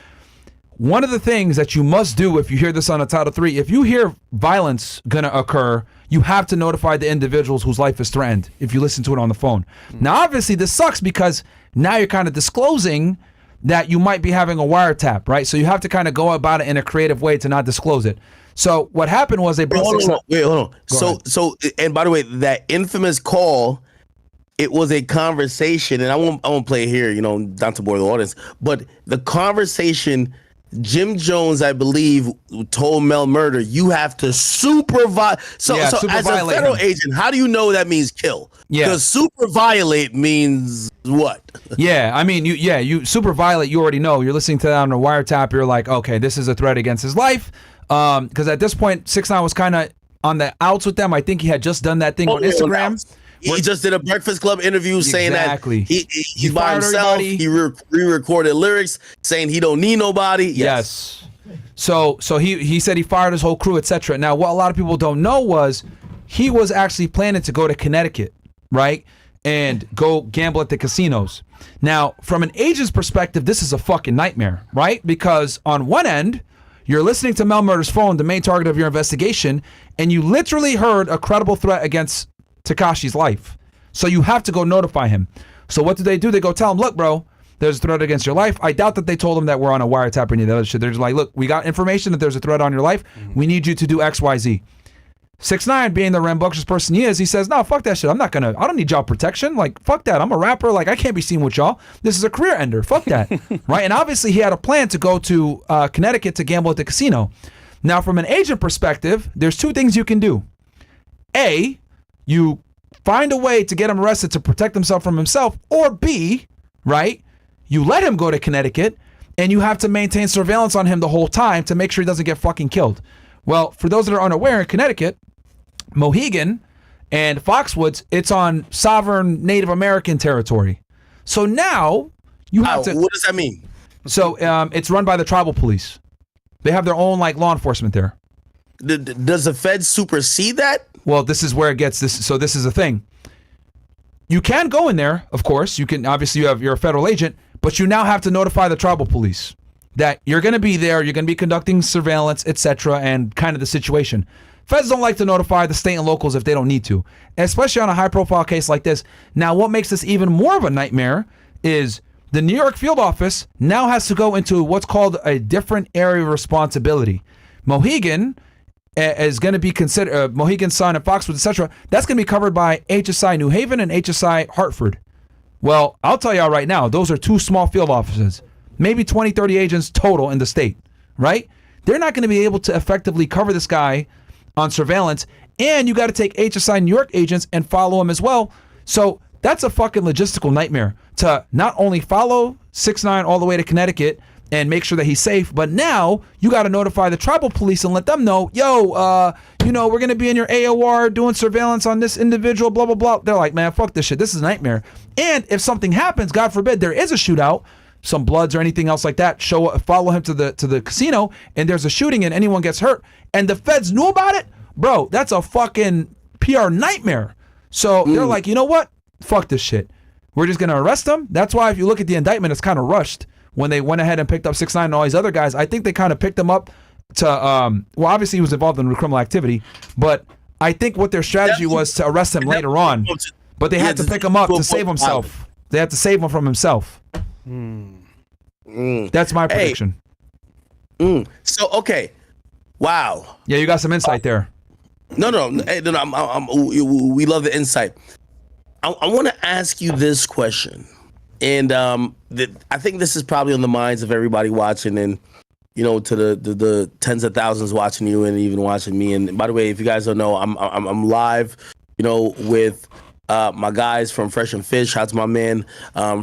one of the things that you must do if you hear this on a Title III, if you hear violence gonna occur, you have to notify the individuals whose life is threatened if you listen to it on the phone. Now, obviously, this sucks because now you're kind of disclosing that you might be having a wiretap, right? So you have to kind of go about it in a creative way to not disclose it. So what happened was they brought hold on. So, and by the way, that infamous call, it was a conversation, and I won't play it here, not to bore the audience, but the conversation, Jim Jones, I believe, told Mel Murder, you have to supervise. So as a federal agent, how do you know that means kill? Yeah. Because super violate means what? Yeah, I mean, you super violate, you already know. You're listening to that on a wiretap, you're like, okay, this is a threat against his life. Because at this point, 6ix9ine was kind of on the outs with them. I think he had just done that thing on Instagram. He just did a Breakfast Club interview saying that he by himself. Everybody. He re-recorded lyrics saying he don't need nobody. Yes. So he said he fired his whole crew, etc. Now, what a lot of people don't know was he was actually planning to go to Connecticut, right, and go gamble at the casinos. Now, from an agent's perspective, this is a fucking nightmare, right? Because on one end, you're listening to Mel Murder's phone, the main target of your investigation, and you literally heard a credible threat against Tekashi's life. So you have to go notify him. So what do? They go tell him, look, bro, there's a threat against your life. I doubt that they told him that we're on a wiretap or any of that other shit. They're just like, look, we got information that there's a threat on your life. We need you to do X, Y, Z. 6ix9ine, being the rambunctious person he is, he says, no, fuck that shit. I don't need job protection. Like, fuck that. I'm a rapper. Like, I can't be seen with y'all. This is a career ender. Fuck that. Right? And obviously he had a plan to go to Connecticut to gamble at the casino. Now, from an agent perspective, there's two things you can do. A, you find a way to get him arrested to protect himself from himself, or B, right, you let him go to Connecticut and you have to maintain surveillance on him the whole time to make sure he doesn't get fucking killed. Well, for those that are unaware, in Connecticut, Mohegan and Foxwoods, it's on sovereign Native American territory. So now you have to. What does that mean? So it's run by the tribal police. They have their own law enforcement there. Does the Fed supersede that? Well, this is where it gets this. So this is the thing. You can go in there, of course. You can obviously you're a federal agent, but you now have to notify the tribal police that you're going to be there. You're going to be conducting surveillance, etc., and kind of the situation. Feds don't like to notify the state and locals if they don't need to, especially on a high-profile case like this. Now, what makes this even more of a nightmare is the New York field office now has to go into what's called a different area of responsibility. Mohegan is going to be considered, Mohegan's son and Foxwoods, etc. That's going to be covered by HSI New Haven and HSI Hartford. Well, I'll tell y'all right now, those are two small field offices, maybe 20, 30 agents total in the state, right? They're not going to be able to effectively cover this guy on surveillance and you got to take HSI New York agents and follow them as well. So that's a fucking logistical nightmare to not only follow 6ix9ine all the way to Connecticut and make sure that he's safe, but now you got to notify the tribal police and let them know, yo, you know, we're going to be in your AOR doing surveillance on this individual, blah, blah, blah. They're like, man, fuck this shit. This is a nightmare. And if something happens, God forbid, there is a shootout, some bloods or anything else like that, follow him to the casino, and there's a shooting and anyone gets hurt, and the feds knew about it, bro, that's a fucking PR nightmare. So they're like, you know what? Fuck this shit. We're just going to arrest them. That's why if you look at the indictment, it's kind of rushed. When they went ahead and picked up 6ix9ine and all these other guys, I think they kind of picked them up to, well, obviously he was involved in criminal activity, but I think what their strategy was to arrest him later on, but they had to pick him up to save himself. They had to save him from himself. That's my prediction. So, okay. Wow. Yeah, you got some insight there. No, we love the insight. I want to ask you this question. And I think this is probably on the minds of everybody watching, and you know, to the tens of thousands watching you and even watching me. And by the way, if you guys don't know, I'm live, you know, with my guys from Fresh and Fish. Shout out to my man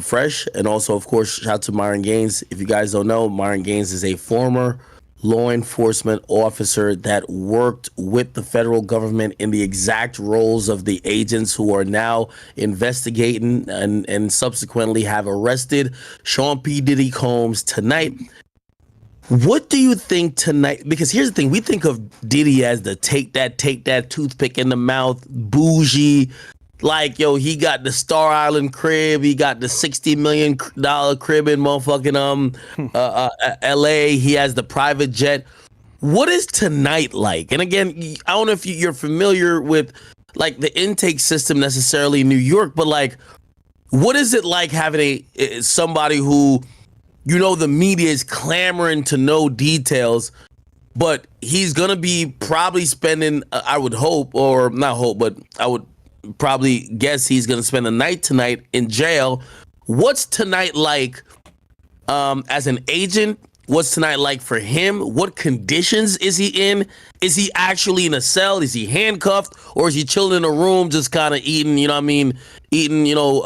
Fresh, and also of course shout out to Myron Gaines. If you guys don't know, Myron Gaines is a former law enforcement officer that worked with the federal government in the exact roles of the agents who are now investigating and subsequently have arrested Sean P.Diddy Combs tonight. What do you think tonight? Because here's the thing, we think of Diddy as the take that toothpick in the mouth, bougie, like, yo, he got the Star Island crib, he got the $60 million crib in motherfucking LA, he has the private jet. What is tonight like? And again, I don't know if you're familiar with like the intake system necessarily in New York, but like, what is it like having somebody who, you know, the media is clamoring to know details, but he's gonna be probably spending, I would hope, or not hope, but I would probably guess he's going to spend the night tonight in jail. What's tonight like as an agent? What's tonight like for him? What conditions is he in? Is he actually in a cell? Is he handcuffed? Or is he chilling in a room just kind of eating, you know what I mean, eating, you know,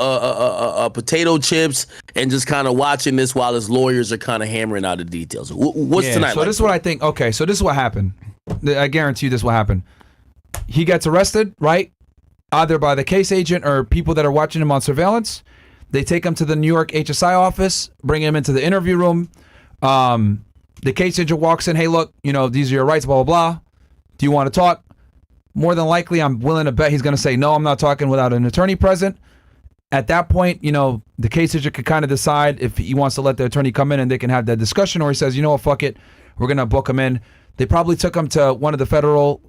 potato chips and just kind of watching this while his lawyers are kind of hammering out the details? What's tonight so like? This is what I think. Okay, so this is what happened. I guarantee you this will happen. He gets arrested, right? Either by the case agent or people that are watching him on surveillance. They take him to the New York HSI office, bring him into the interview room. The case agent walks in, hey, look, you know, these are your rights, blah, blah, blah. Do you want to talk? More than likely, I'm willing to bet he's going to say, no, I'm not talking without an attorney present. At that point, you know, the case agent could kind of decide if he wants to let the attorney come in and they can have that discussion, or he says, you know what, fuck it, we're going to book him in. They probably took him to one of the federal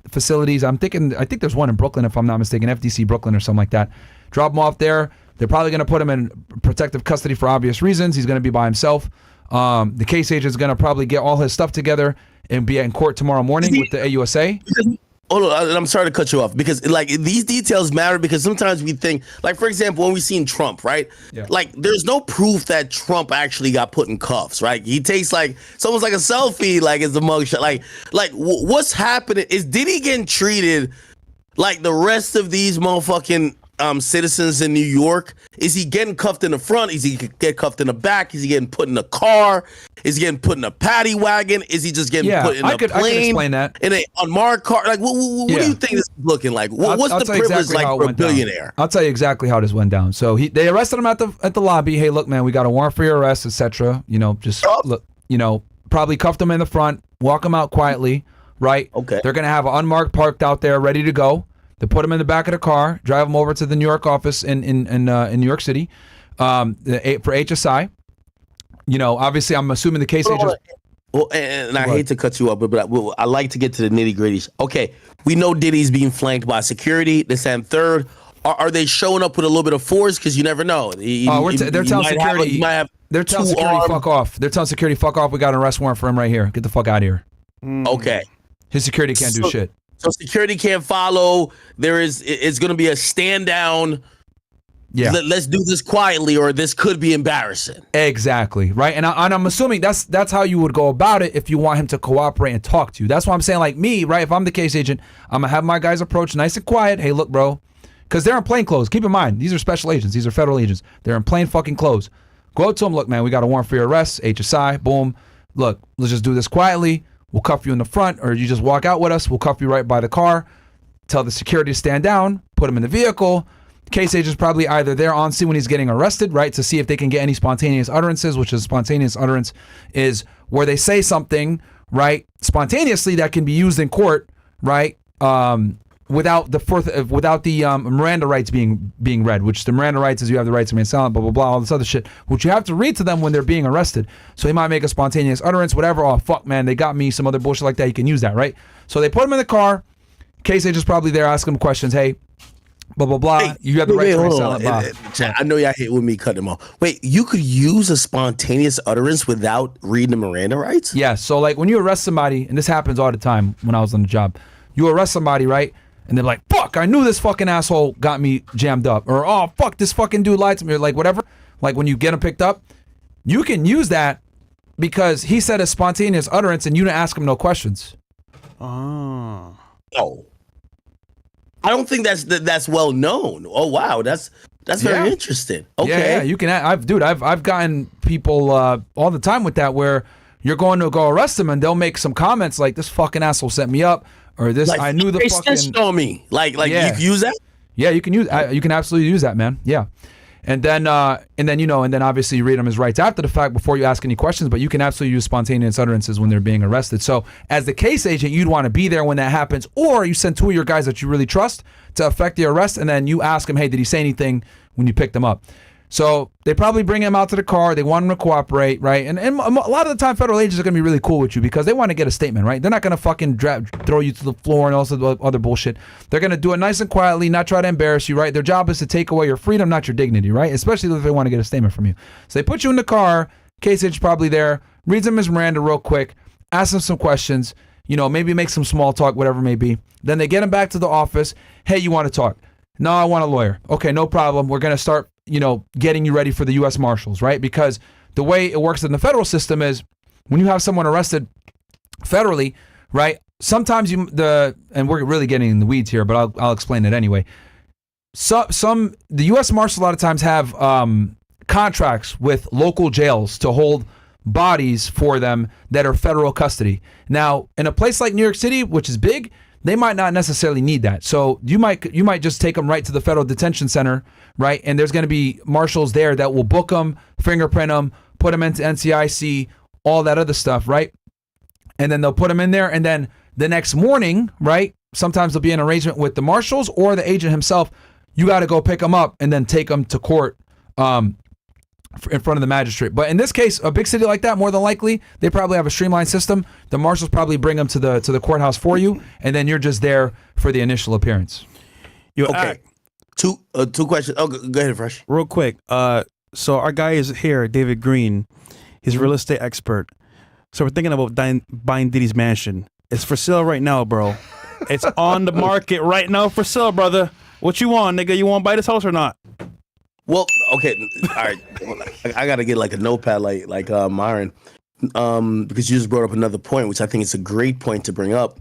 facilities. I think there's one in Brooklyn, if I'm not mistaken, FDC Brooklyn or something like that. Drop him off there. They're probably going to put him in protective custody for obvious reasons. He's going to be by himself. The case agent is going to probably get all his stuff together and be in court tomorrow morning with the AUSA. Hold on, I'm sorry to cut you off because like these details matter because sometimes we think, like for example, when we seen Trump, right? Yeah. Like there's no proof that Trump actually got put in cuffs, right? He takes like it's almost like a selfie, like it's a mugshot. Like what's happening? Is Diddy getting treated like the rest of these motherfucking citizens in New York? Is he getting cuffed in the front? Is he get cuffed in the back? Is he getting put in a car? Is he getting put in a paddy wagon? Is he just getting put in a plane? I could explain that. In a unmarked car? Like, what do you think this is looking like? What's the privilege exactly like for a billionaire? I'll tell you exactly how this went down. So they arrested him at the lobby. Hey, look, man, we got a warrant for your arrest, etc. You know, just look, you know, probably cuffed him in the front, walk him out quietly, right? Okay. They're gonna have an unmarked parked out there, ready to go. They put him in the back of the car, drive him over to the New York office in New York City for HSI. You know, obviously, I'm assuming the case agent. Well, and I hate to cut you up, but I like to get to the nitty gritty. Okay, we know Diddy's being flanked by security. This and third. Are they showing up with a little bit of force? Because you never know. They're telling security. They're telling security, fuck off. They're telling security, fuck off. We got an arrest warrant for him right here. Get the fuck out of here. Okay. His security can't do shit. So security can't follow. It's going to be a stand down Yeah. let's do this quietly, or this could be embarrassing. Exactly, right? And I'm assuming that's how you would go about it if you want him to cooperate and talk to you. That's why I'm saying, like me, right? If I'm the case agent, I'm going to have my guys approach nice and quiet. Hey, look, bro. Because they're in plain clothes. Keep in mind, these are special agents. These are federal agents. They're in plain fucking clothes. Go up to them. Look, man, we got a warrant for your arrest. HSI, boom. Look, let's just do this quietly. We'll cuff you in the front, or you just walk out with us. We'll cuff you right by the car. Tell the security to stand down. Put him in the vehicle. Case agent's probably either there on scene when he's getting arrested, right, to see if they can get any spontaneous utterances, which is spontaneous utterance is where they say something, right, spontaneously that can be used in court, right, without the Miranda rights being read, which the Miranda rights is you have the right to remain silent, blah, blah, blah, all this other shit, which you have to read to them when they're being arrested. So he might make a spontaneous utterance, whatever. Oh, fuck, man, they got me, some other bullshit like that. You can use that, right? So they put him in the car. Case agent's probably there asking him questions. Hey, blah, blah, blah. Hey, you have the right to remain hold silent, on. blah. I know y'all hate with me cutting them off. Wait, you could use a spontaneous utterance without reading the Miranda rights? Yeah, so like when you arrest somebody, and this happens all the time when I was on the job, you arrest somebody, right? And they're like, fuck, I knew this fucking asshole got me jammed up. Or, oh, fuck, this fucking dude lied to me. Or like whatever. Like when you get him picked up, you can use that because he said a spontaneous utterance and you didn't ask him no questions. Oh. Oh. I don't think that's well known. Oh, wow. That's very interesting. Okay. Yeah, you can. I've gotten people all the time with that where you're going to go arrest them and they'll make some comments like, this fucking asshole set me up, or this, Like, I knew the they fucking. snitched on me. Like Yeah. you can use that? Yeah, you can you can absolutely use that, man. Yeah. And then obviously you read them his rights after the fact before you ask any questions, but you can absolutely use spontaneous utterances when they're being arrested. So as the case agent, you'd want to be there when that happens, or you send two of your guys that you really trust to effect the arrest, and then you ask him, hey, did he say anything when you picked him up? So they probably bring him out to the car. They want him to cooperate, right? And a lot of the time, federal agents are going to be really cool with you because they want to get a statement, right? They're not going to fucking throw you to the floor and all this other bullshit. They're going to do it nice and quietly, not try to embarrass you, right? Their job is to take away your freedom, not your dignity, right? Especially if they want to get a statement from you. So they put you in the car. Case agent's probably there. Reads him his Miranda real quick. Asks him some questions. Maybe make some small talk, whatever it may be. Then they get him back to the office. Hey, you want to talk? No, I want a lawyer. Okay, no problem. We're going to start getting you ready for the U.S. Marshals, right? Because the way it works in the federal system is when you have someone arrested federally, right? Sometimes and we're really getting in the weeds here, but I'll explain it anyway. The U.S. Marshals a lot of times have contracts with local jails to hold bodies for them that are federal custody. Now, in a place like New York City, which is big, they might not necessarily need that. So you might just take them right to the federal detention center, right? And there's going to be marshals there that will book them, fingerprint them, put them into NCIC, all that other stuff, right? And then they'll put them in there, and then the next morning, right? Sometimes there'll be an arrangement with the marshals or the agent himself. You got to go pick them up and then take them to court in front of the magistrate. But in this case, a big city like that, more than likely, they probably have a streamlined system. The marshals probably bring them to the courthouse for you, and then you're just there for the initial appearance. Okay. Two questions. Oh, go ahead, Fresh. Real quick. So our guy is here, David Green. He's a real estate expert. So we're thinking about buying Diddy's mansion. It's for sale right now, bro. It's on the market right now for sale, brother. What you want, nigga? You want to buy this house or not? Well, okay, all right. I gotta get like a notepad, like Myron, because you just brought up another point, which I think is a great point to bring up.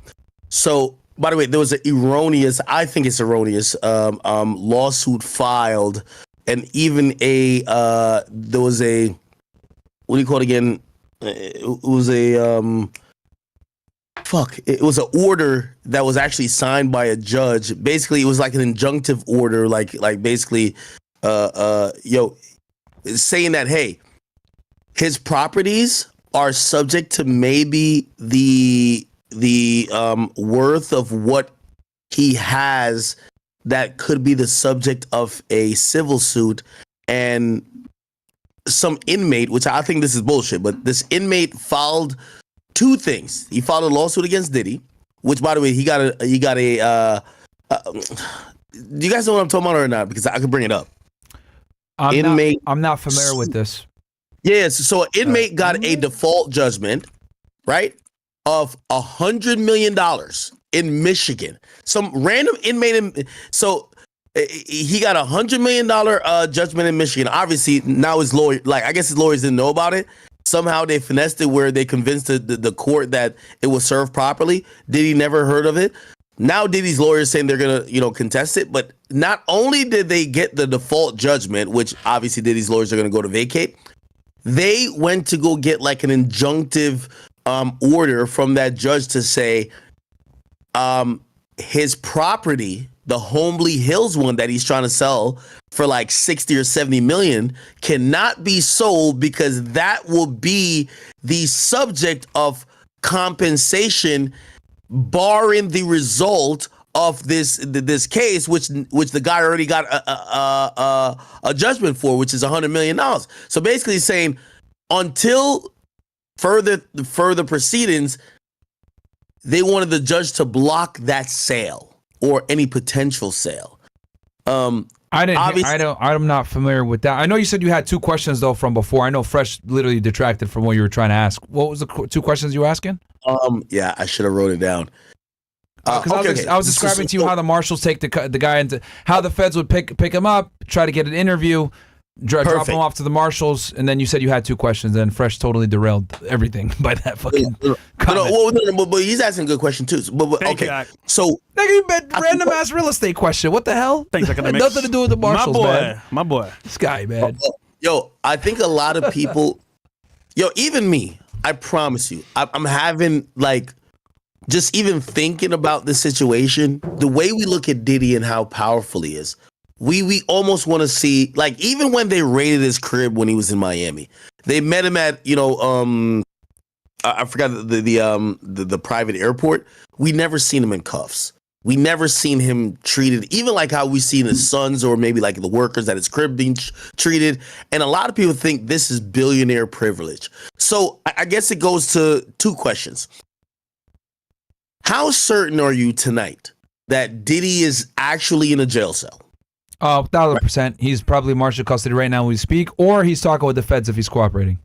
So, by the way, there was an erroneous lawsuit filed, and even there was a, what do you call it again? It was it was an order that was actually signed by a judge. Basically, it was like an injunctive order, like basically. Saying that, hey, his properties are subject to maybe the worth of what he has that could be the subject of a civil suit, and some inmate, which I think this is bullshit, but this inmate filed two things. He filed a lawsuit against Diddy, which, by the way, he got a do you guys know what I'm talking about or not? Because I could bring it up. I'm not familiar with this. Yes, so an inmate got a default judgment, right, of $100 million in Michigan. Some random inmate. So He got $100 million judgment in Michigan. Obviously, now his lawyer, like I guess his lawyers didn't know about it. Somehow they finessed it where they convinced the court that it was served properly. Diddy never heard of it. Now Diddy's lawyers saying they're gonna, contest it. But not only did they get the default judgment, which obviously Diddy's lawyers are gonna go to vacate, they went to go get like an injunctive order from that judge to say his property, the Homely Hills one that he's trying to sell for like 60 or 70 million, cannot be sold because that will be the subject of compensation, barring the result of this case, which the guy already got a judgment for, which is $100 million. So basically saying until further proceedings, they wanted the judge to block that sale or any potential sale. I'm not familiar with that. I know you said you had two questions though from before. I know Fresh literally detracted from what you were trying to ask. What was the two questions you were asking? Yeah, I should have wrote it down. Because I was describing to you how the marshals take the guy into, how the feds would pick him up, try to get an interview, drop him off to the marshals, and then you said you had two questions, and Fresh totally derailed everything by that fucking comment. But he's asking a good question too. But okay, so you bet random ass real estate question. What the hell? Thanks, Akademiks. Nothing to do with the marshals, My boy. This guy, man. Yo, I think a lot of people, even me, I promise you, I'm having like, just even thinking about the situation, the way we look at Diddy and how powerful he is, we almost want to see, like, even when they raided his crib when he was in Miami, they met him at, I forgot the private airport. We never seen him in cuffs. We never seen him treated, even like how we seen his sons or maybe like the workers at his crib being treated. And a lot of people think this is billionaire privilege. So I guess it goes to two questions. How certain are you tonight that Diddy is actually in a jail cell? 1,000%. He's probably marshal custody right now when we speak, or he's talking with the feds if he's cooperating.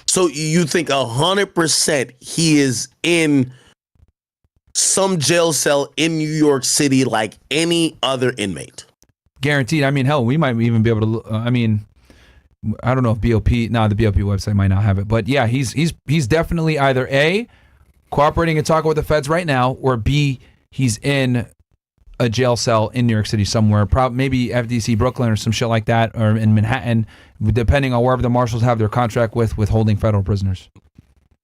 So you think 100% he is in some jail cell in New York City like any other inmate? Guaranteed. I mean, hell, we might even be able to, I don't know if BOP, the BOP website might not have it, but yeah, he's definitely either A, cooperating and talking with the feds right now, or B, he's in a jail cell in New York City somewhere, maybe FDC Brooklyn or some shit like that, or in Manhattan, depending on wherever the marshals have their contract with holding federal prisoners.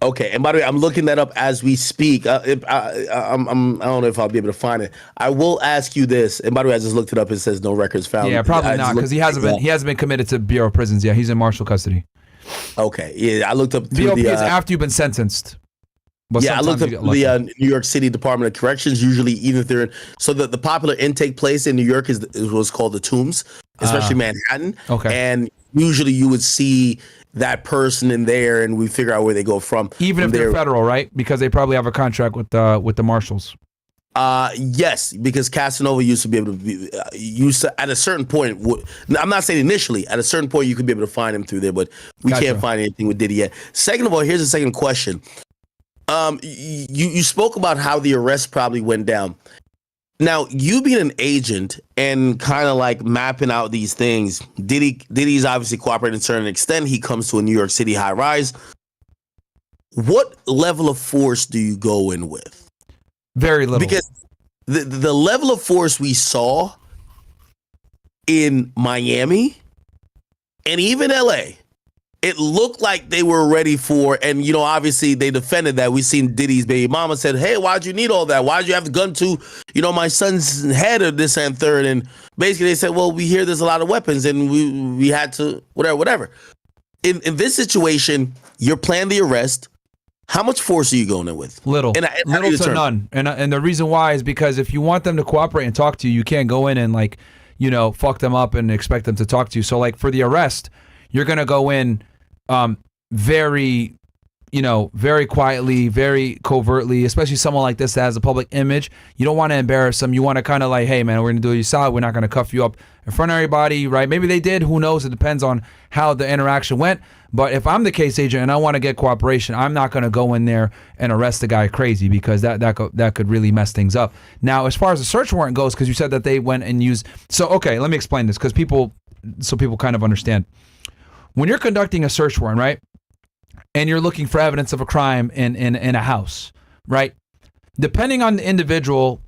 Okay, and by the way, I'm looking that up as we speak. I don't know if I'll be able to find it. I will ask you this, and by the way, I just looked it up. It says no records found. Yeah, probably not, because he hasn't been committed to Bureau of Prisons. Yeah, he's in marshal custody. Okay, yeah, I looked up BOP is after you've been sentenced. But I looked up the New York City Department of Corrections. Usually, even if they're so the popular intake place in New York is what's called the Tombs, especially Manhattan. Okay, and usually you would see that person in there, and we figure out where they go from. Even if they're federal, right? Because they probably have a contract with the marshals. Yes, because Casanova used to be able to be at a certain point. I'm not saying initially. At a certain point, you could be able to find him through there, but we can't find anything with Diddy yet. Second of all, here's the second question. You spoke about how the arrest probably went down. Now, you being an agent and kind of like mapping out these things, Diddy's obviously cooperating to a certain extent. He comes to a New York City high rise. What level of force do you go in with? Very little. Because the level of force we saw in Miami and even LA, it looked like they were ready for, and obviously they defended that. We seen Diddy's baby mama said, "Hey, why'd you need all that? Why'd you have the gun to, my son's head or this and third?" And basically they said, "Well, we hear there's a lot of weapons, and we had to whatever." In this situation, you're planning the arrest. How much force are you going in with? Little to none. And the reason why is because if you want them to cooperate and talk to you, you can't go in and fuck them up and expect them to talk to you. So for the arrest, you're gonna go in very very quietly, very covertly, especially someone like this that has a public image. You don't want to embarrass them. You want to kind of like, hey, man, we're going to do you solid. We're not going to cuff you up in front of everybody, right? Maybe they did. Who knows? It depends on how the interaction went. But if I'm the case agent and I want to get cooperation, I'm not going to go in there and arrest the guy crazy, because that could really mess things up. Now, as far as the search warrant goes, because you said that they went and used. So, okay, let me explain this so people kind of understand. When you're conducting a search warrant, right? And you're looking for evidence of a crime in a house, right? Depending on the individual,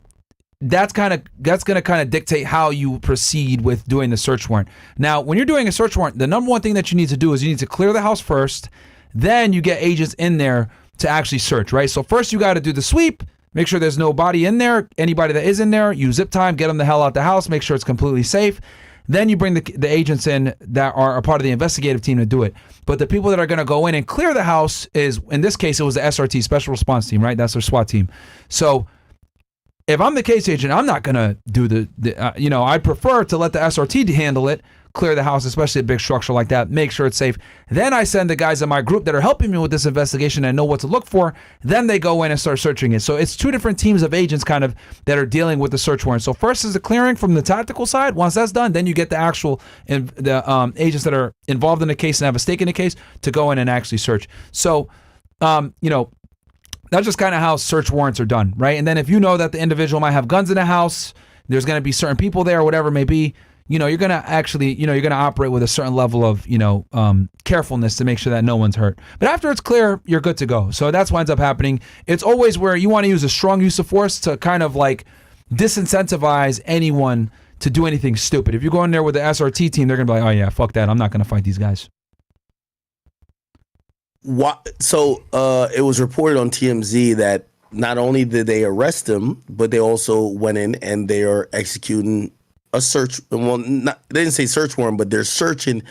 that's going to kind of dictate how you proceed with doing the search warrant. Now, when you're doing a search warrant, the number one thing that you need to do is you need to clear the house first. Then you get agents in there to actually search, right? So first you got to do the sweep, make sure there's nobody in there. Anybody that is in there, you zip time, get them the hell out the house, make sure it's completely safe. Then you bring the agents in that are a part of the investigative team to do it. But the people that are going to go in and clear the house is, in this case, it was the SRT, Special Response Team, right? That's their SWAT team. So if I'm the case agent, I'm not going to do I prefer to let the SRT handle it, clear the house, especially a big structure like that, make sure it's safe. Then I send the guys in my group that are helping me with this investigation and know what to look for. Then they go in and start searching it. So it's two different teams of agents kind of that are dealing with the search warrant. So first is the clearing from the tactical side. Once that's done, then you get the actual agents that are involved in the case and have a stake in the case to go in and actually search. So, that's just kind of how search warrants are done, right? And then if you know that the individual might have guns in the house, there's going to be certain people there, whatever it may be, you're going to actually, you're going to operate with a certain level of, carefulness to make sure that no one's hurt. But after it's clear, you're good to go. So that's what ends up happening. It's always where you want to use a strong use of force to kind of like disincentivize anyone to do anything stupid. If you go in there with the SRT team, they're going to be like, oh yeah, fuck that. I'm not going to fight these guys. So it was reported on TMZ that not only did they arrest him, but they also went in and they are executing a search. Well, they didn't say search warrant, but they're searching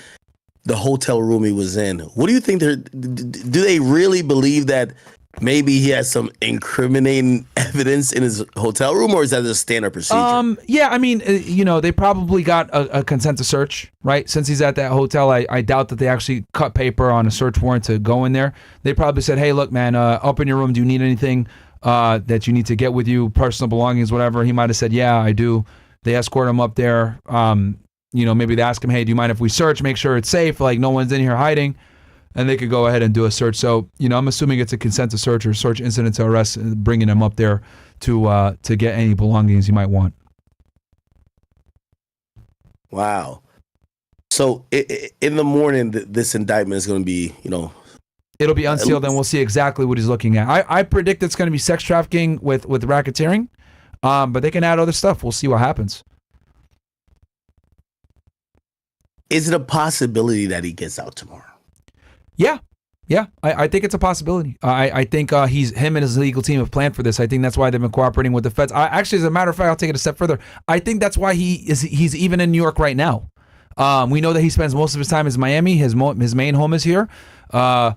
the hotel room he was in. What do you think? Do they really believe that maybe he has some incriminating evidence in his hotel room, or is that a standard procedure? Yeah, I mean, they probably got a consent to search, right? Since he's at that hotel, I doubt that they actually cut paper on a search warrant to go in there. They probably said, hey, look, man, up in your room, do you need anything that you need to get with you, personal belongings, whatever? He might have said, yeah, I do. They escort him up there. Maybe they ask him, hey, do you mind if we search, make sure it's safe, like no one's in here hiding? And they could go ahead and do a search. So, I'm assuming it's a consent to search or search incident to arrest, bringing him up there to get any belongings you might want. Wow. So in the morning, this indictment is going to be, it'll be unsealed, and we'll see exactly what he's looking at. I predict it's going to be sex trafficking with racketeering, but they can add other stuff. We'll see what happens. Is it a possibility that he gets out tomorrow? Yeah. I think it's a possibility. I think him and his legal team have planned for this. I think that's why they've been cooperating with the feds. Actually, as a matter of fact, I'll take it a step further. I think that's why he's even in New York right now. We know that he spends most of his time in Miami. His main home is here. So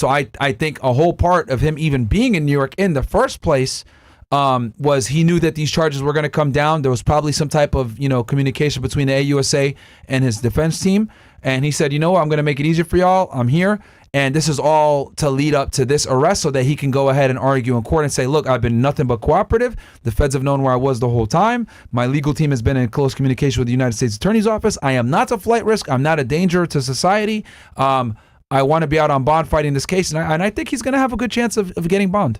I think a whole part of him even being in New York in the first place was he knew that these charges were going to come down. There was probably some type of communication between the AUSA and his defense team, and he said, I'm going to make it easier for y'all. I'm here, and this is all to lead up to this arrest so that he can go ahead and argue in court and say, look, I've been nothing but cooperative. The feds have known where I was the whole time. My legal team has been in close communication with the United States Attorney's Office. I am not a flight risk. I'm not a danger to society. I want to be out on bond fighting this case, and I think he's going to have a good chance of getting bond.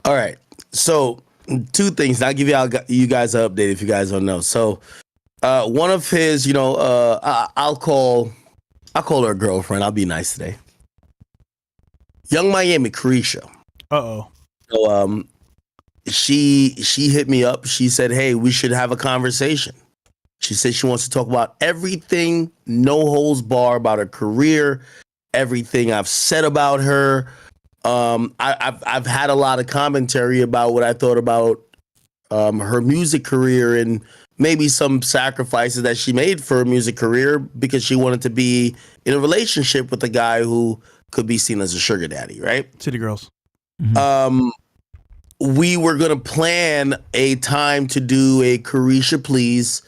All right. So two things. I'll give you guys an update if you guys don't know. So one of his, I'll call her a girlfriend. I'll be nice today. Young Miami, Carisha. Uh-oh. So she hit me up. She said, hey, we should have a conversation. She said she wants to talk about everything, no holds bar, about her career, everything I've said about her. I've had a lot of commentary about what I thought about her music career and maybe some sacrifices that she made for her music career because she wanted to be in a relationship with a guy who could be seen as a sugar daddy, right? City girls. Mm-hmm. We were going to plan a time to do a Carisha Please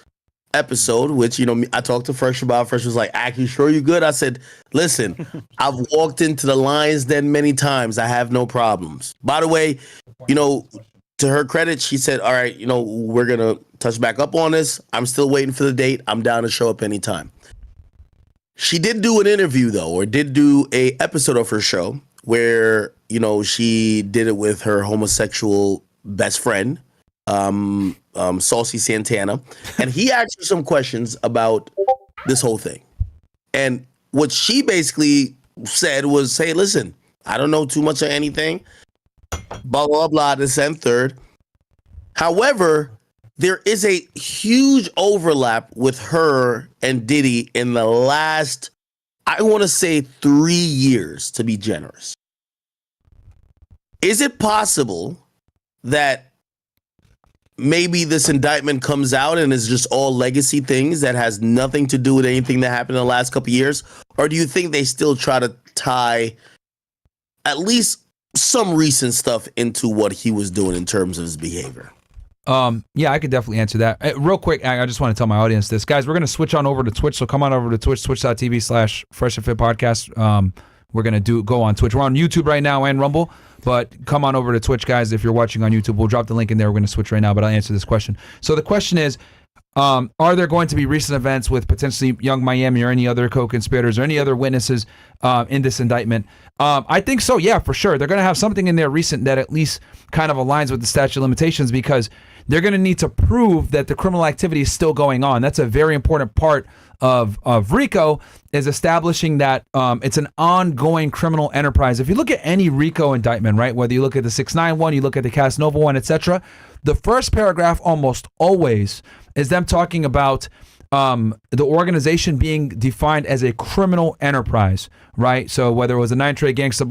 episode, which, you know, I talked to Fresh about. Fresh was like, "Ak, you sure you good?" I said, "Listen, I've walked into the Lions Den many times. I have no problems." By the way, you know, to her credit, she said, "All right, you know, we're going to touch back up on this. I'm still waiting for the date. I'm down to show up anytime." She did do an interview, though, or did do a episode of her show where, you know, she did it with her homosexual best friend, Saucy Santana, and he asked her some questions about this whole thing. And what she basically said was, "Hey, listen, I don't know too much of anything, blah, blah, blah, this and third. However, there is a huge overlap with her and Diddy in the last, I want to say 3 years, to be generous. Is it possible that maybe this indictment comes out and is just all legacy things that has nothing to do with anything that happened in the last couple of years? Or do you think they still try to tie at least some recent stuff into what he was doing in terms of his behavior? Yeah, I could definitely answer that. Real quick, I just want to tell my audience this. Guys, we're going to switch on over to Twitch, so come on over to Twitch, twitch.tv/Fresh and Fit Podcast. We're going to go on Twitch. We're on YouTube right now and Rumble, but come on over to Twitch, guys, if you're watching on YouTube. We'll drop the link in there. We're going to switch right now, but I'll answer this question. So the question is, are there going to be recent events with potentially Young Miami or any other co-conspirators or any other witnesses in this indictment? I think so, yeah, for sure. They're going to have something in there recent that at least kind of aligns with the statute of limitations, because they're going to need to prove that the criminal activity is still going on. That's a very important part of RICO, is establishing that it's an ongoing criminal enterprise. If you look at any RICO indictment, right, whether you look at the 6ix9ine one, you look at the Casanova one, etc., the first paragraph almost always is them talking about the organization being defined as a criminal enterprise, right? So whether it was a 9 Trey Gangsta